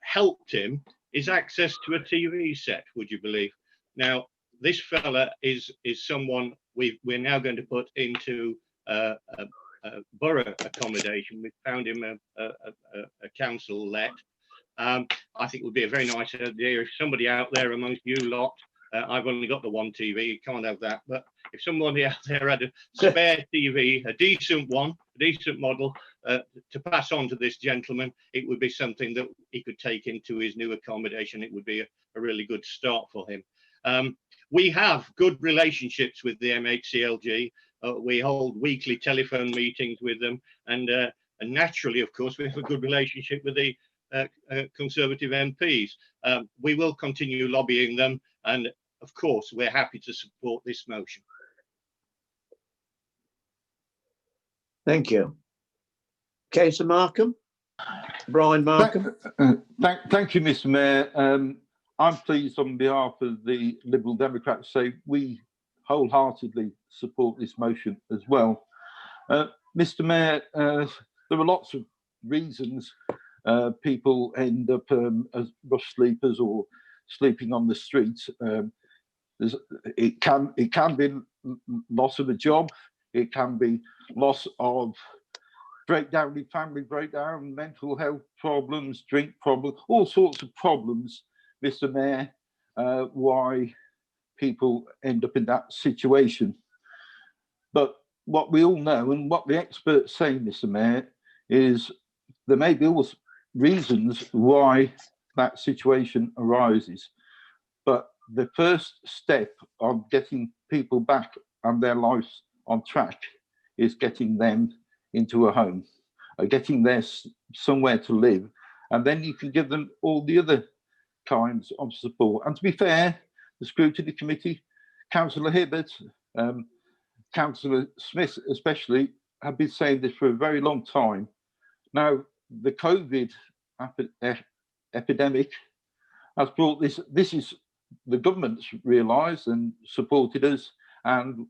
helped him is access to a TV set, would you believe? Now, this fella is someone we're now going to put into borough accommodation. We found him a council let. I think it would be a very nice idea if somebody out there amongst you lot, I've only got the one TV, you can't have that, but if somebody out there had a spare TV, a decent one, a decent model, to pass on to this gentleman, it would be something that he could take into his new accommodation. It would be a really good start for him. We have good relationships with the MHCLG. We hold weekly telephone meetings with them, and naturally, of course, we have a good relationship with the Conservative MPs. We will continue lobbying them, and of course, we're happy to support this motion. Thank you. Councillor Markham, Brian Markham. Thank you, Mr. Mayor. I'm pleased on behalf of the Liberal Democrats to say we wholeheartedly support this motion as well. Mr. Mayor, there are lots of reasons people end up as rough sleepers or sleeping on the streets. It can be loss of a job. It can be loss of breakdown, family breakdown, mental health problems, drink problems, all sorts of problems, Mr. Mayor, why people end up in that situation. But what we all know and what the experts say, Mr. Mayor, is there may be also reasons why that situation arises. But the first step of getting people back on their lives on track is getting them into a home, getting them somewhere to live, and then you can give them all the other kinds of support. And to be fair, the Scrutiny Committee, Councillor Hibbert, Councillor Smith especially, have been saying this for a very long time. Now, the COVID epidemic has brought this is the government's realised and supported us, and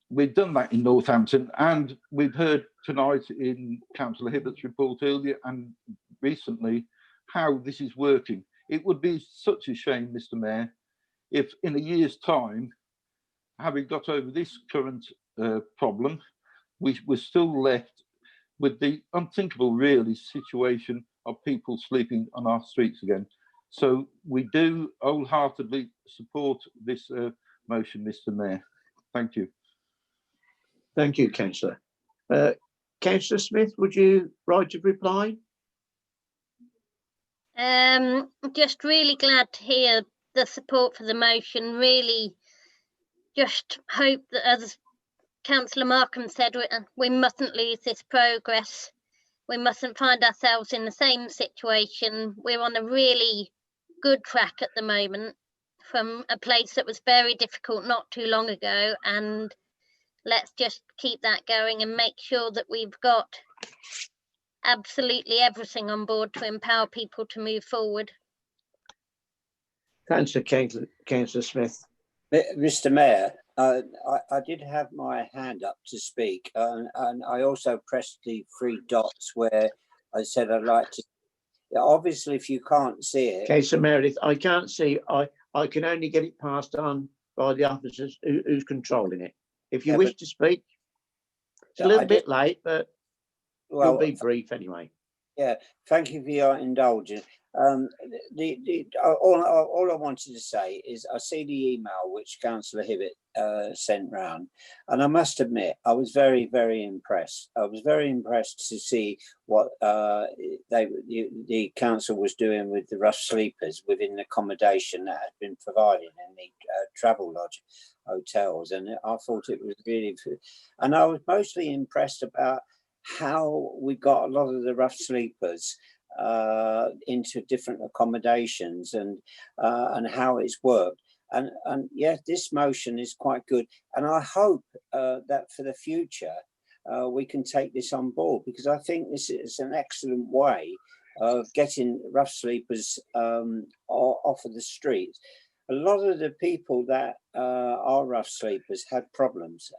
we've done that in Northampton, and we've heard tonight in Councillor Hibbert's report earlier and recently how this is working. It would be such a shame, Mr. Mayor, if in a year's time, having got over this current problem, we were still left with the unthinkable, really, situation of people sleeping on our streets again. So we do wholeheartedly support this motion, Mr. Mayor. Thank you. Thank you, Councillor. Councillor Smith, would you like to reply? Just really glad to hear the support for the motion. Really just hope that, as Councillor Markham said, we mustn't lose this progress. We mustn't find ourselves in the same situation. We're on a really good track at the moment from a place that was very difficult not too long ago, and let's just keep that going and make sure that we've got absolutely everything on board to empower people to move forward. Councillor Smith. Mr. Mayor, I did have my hand up to speak, and I also pressed the 3 dots where I said I'd like to. Obviously, if you can't see it. Okay, so Meredith, I can't see. I can only get it passed on by the officers who's controlling it. If you wish to speak, it's a little bit late, but you'll be brief anyway. Yeah, thank you for your indulgence. All I wanted to say is I see the email which Councillor Hibbett sent round, and I must admit I was very, very impressed. I was very impressed to see what the council was doing with the rough sleepers within the accommodation that had been provided in the travel lodge hotels, and I thought it was really, and I was mostly impressed about how we got a lot of the rough sleepers into different accommodations and how it's worked. And yeah, this motion is quite good. And I hope that for the future, we can take this on board, because I think this is an excellent way of getting rough sleepers off of the streets. A lot of the people that are rough sleepers have problems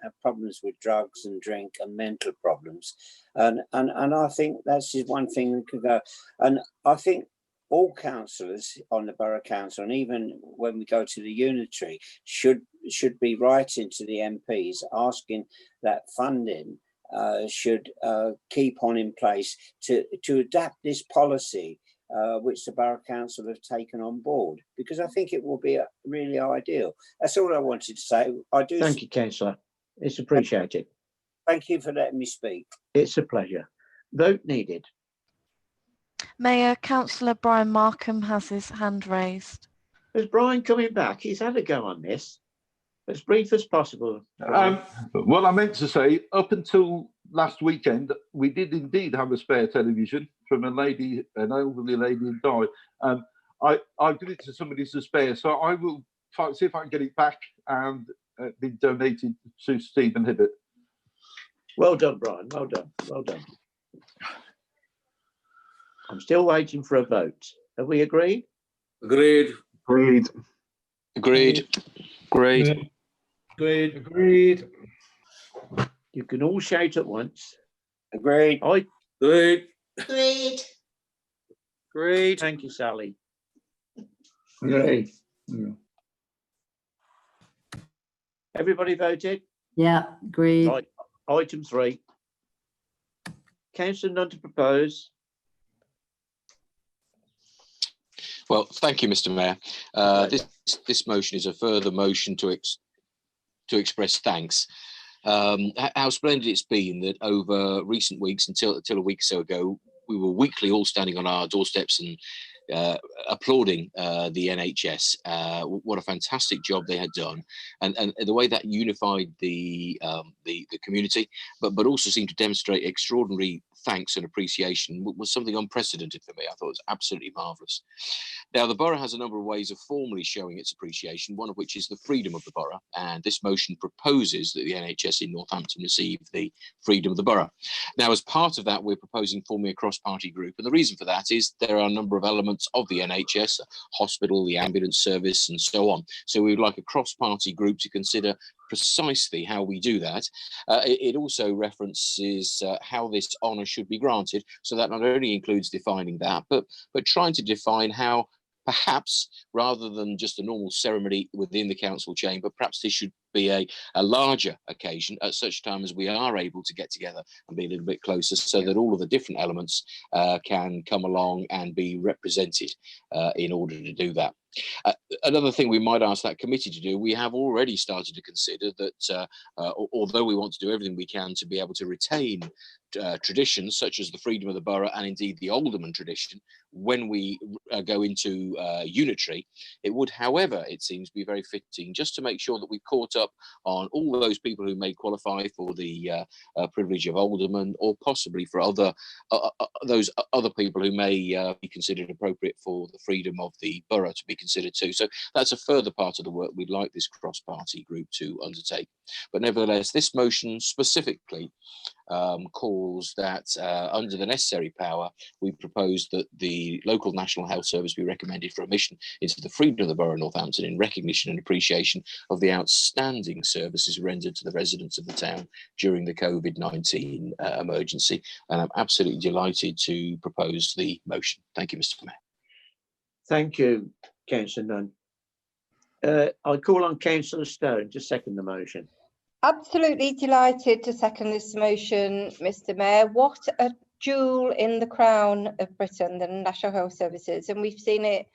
with drugs and drink and mental problems. And I think that's just one thing we could go. And I think all councillors on the Borough Council, and even when we go to the unitary, should be writing to the MPs asking that funding should keep on in place to adapt this policy which the Borough Council have taken on board, because I think it will be really ideal. That's all I wanted to say. I do. Thank you, Councillor. It's appreciated. Thank you for letting me speak. It's a pleasure. Vote needed. Mayor, Councillor Brian Markham has his hand raised. Is Brian coming back? He's had a go on this. As brief as possible. What I meant to say, up until last weekend, we did indeed have a spare television from an elderly lady who died. I've given it to somebody as a spare, so I will see if I can get it back and be donated to Stephen Hibbett. Well done, Brian. Well done. Well done. I'm still waiting for a vote. Have we agreed? Agreed. Agreed. Agreed. Agreed. Agreed. Agreed. You can all shout at once. Agreed. Agreed. Agreed. Agreed. Thank you, Sally. Agreed. Everybody voted? Yeah, agreed. Right. Item 3. Councillor none to propose. Well, thank you, Mr. Mayor. This motion is a further motion to express thanks. How splendid it's been that over recent weeks, until a week or so ago, we were weekly all standing on our doorsteps and applauding the NHS. What a fantastic job they had done, and the way that unified the community, but also seemed to demonstrate extraordinary thanks and appreciation was something unprecedented for me. I thought it was absolutely marvellous. Now, the borough has a number of ways of formally showing its appreciation, one of which is the freedom of the borough, and this motion proposes that the NHS in Northampton receive the freedom of the borough. Now, as part of that, we're proposing forming a cross-party group, and the reason for that is there are a number of elements of the NHS, the hospital, the ambulance service, and so on. So we would like a cross-party group to consider precisely how we do that. It also references how this honour should be granted, so that not only includes defining that, but trying to define how, perhaps, rather than just a normal ceremony within the council chamber, perhaps this should be a larger occasion at such time as we are able to get together and be a little bit closer, so that all of the different elements can come along and be represented in order to do that. Another thing we might ask that committee to do, we have already started to consider that although we want to do everything we can to be able to retain traditions such as the freedom of the borough and indeed the alderman tradition when we go into unitary, it would, however, it seems, be very fitting just to make sure that we've caught up on all those people who may qualify for the privilege of alderman, or possibly for other those other people who may be considered appropriate for the freedom of the borough to be considered too. So that's a further part of the work we'd like this cross-party group to undertake. But nevertheless, this motion specifically calls that under the necessary power, we propose that the local National Health Service be recommended for admission into the freedom of the Borough of Northampton in recognition and appreciation of the outstanding services rendered to the residents of the town during the COVID-19 emergency. And I'm absolutely delighted to propose the motion. Thank you, Mr. Mayor. Thank you, Councillor Nunn. I call on Councillor Stone to second the motion. Absolutely delighted to second this motion, Mr. Mayor. What a jewel in the crown of Britain, the National Health Services, and we've seen it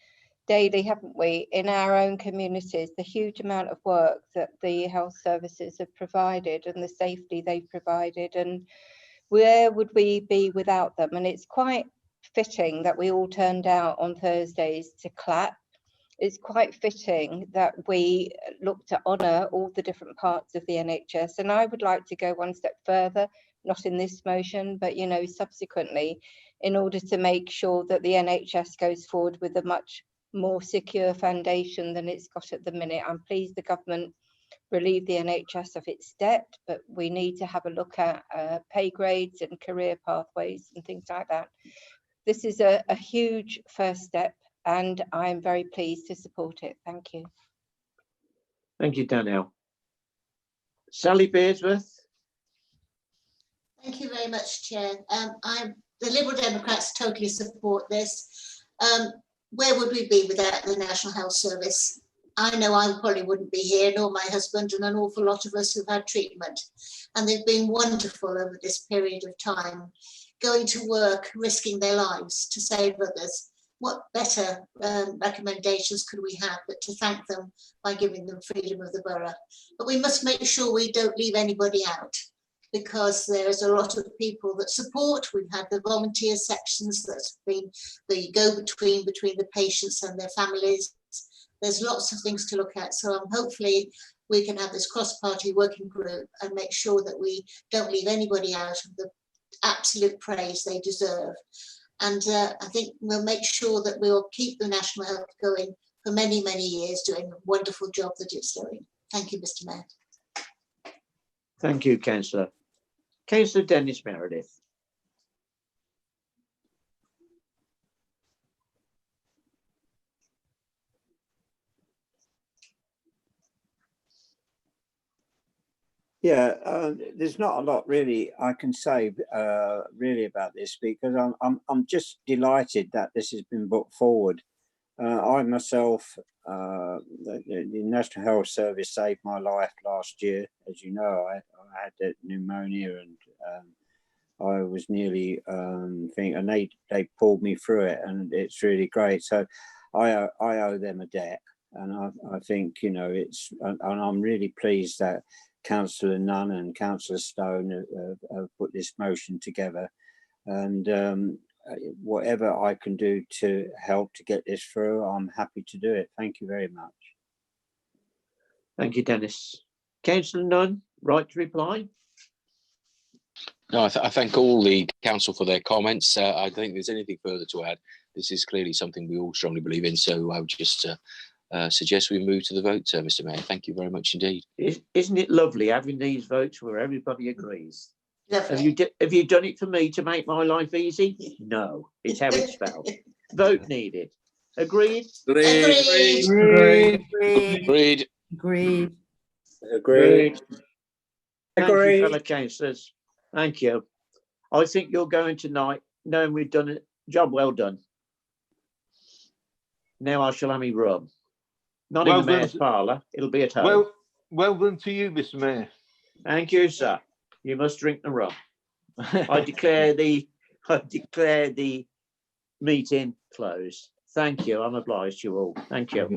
daily, haven't we, in our own communities, the huge amount of work that the health services have provided and the safety they've provided, and where would we be without them? And it's quite fitting that we all turned out on Thursdays to clap. It's quite fitting that we look to honour all the different parts of the NHS, and I would like to go one step further, not in this motion, but subsequently, in order to make sure that the NHS goes forward with a much more secure foundation than it's got at the minute. I'm pleased the government relieved the NHS of its debt, but we need to have a look at pay grades and career pathways and things like that. This is a huge first step, and I am very pleased to support it. Thank you. Thank you, Danielle. Sally Beardsworth. Thank you very much, Chair. The Liberal Democrats totally support this. Where would we be without the National Health Service? I know I probably wouldn't be here, nor my husband, and an awful lot of us who've had treatment. And they've been wonderful over this period of time, going to work, risking their lives to save others. What better recommendations could we have but to thank them by giving them freedom of the borough? But we must make sure we don't leave anybody out, because there's a lot of people that support. We've had the volunteer sections that's been the go-between between the patients and their families. There's lots of things to look at. So hopefully we can have this cross-party working group and make sure that we don't leave anybody out of the absolute praise they deserve. And I think we'll make sure that we'll keep the National Health going for many, many years, doing a wonderful job that it's doing. Thank you, Mr. Mayor. Thank you, Councillor. Councillor Dennis Meredith. Yeah, there's not a lot really I can say really about this, because I'm just delighted that this has been put forward. I myself, the National Health Service saved my life last year. As you know, I had pneumonia, and I was nearly and they pulled me through it, and it's really great. So I owe them a debt, and I think it's, and I'm really pleased that Councillor Nunn and Councillor Stone have put this motion together, and whatever I can do to help to get this through, I'm happy to do it. Thank you very much. Thank you, Dennis. Councillor Nunn, right to reply? No, I thank all the council for their comments. I don't think there's anything further to add. This is clearly something we all strongly believe in, so I would just suggest we move to the vote, Mr. Mayor. Thank you very much indeed. Isn't it lovely having these votes where everybody agrees? Have you done it for me to make my life easy? No, it's how it's spelled. Vote needed. Agreed? Agreed. Agreed. Agreed. Agreed. Agreed. Thank you, fellow councillors. Thank you. I think you're going tonight knowing we've done a job well done. Now I shall have me rum. Not in the mayor's parlour, it'll be at home. well done to you, Mr. Mayor. Thank you, sir. You must drink the rum. I declare the meeting closed. Thank you. I'm obliged to you all. Thank you.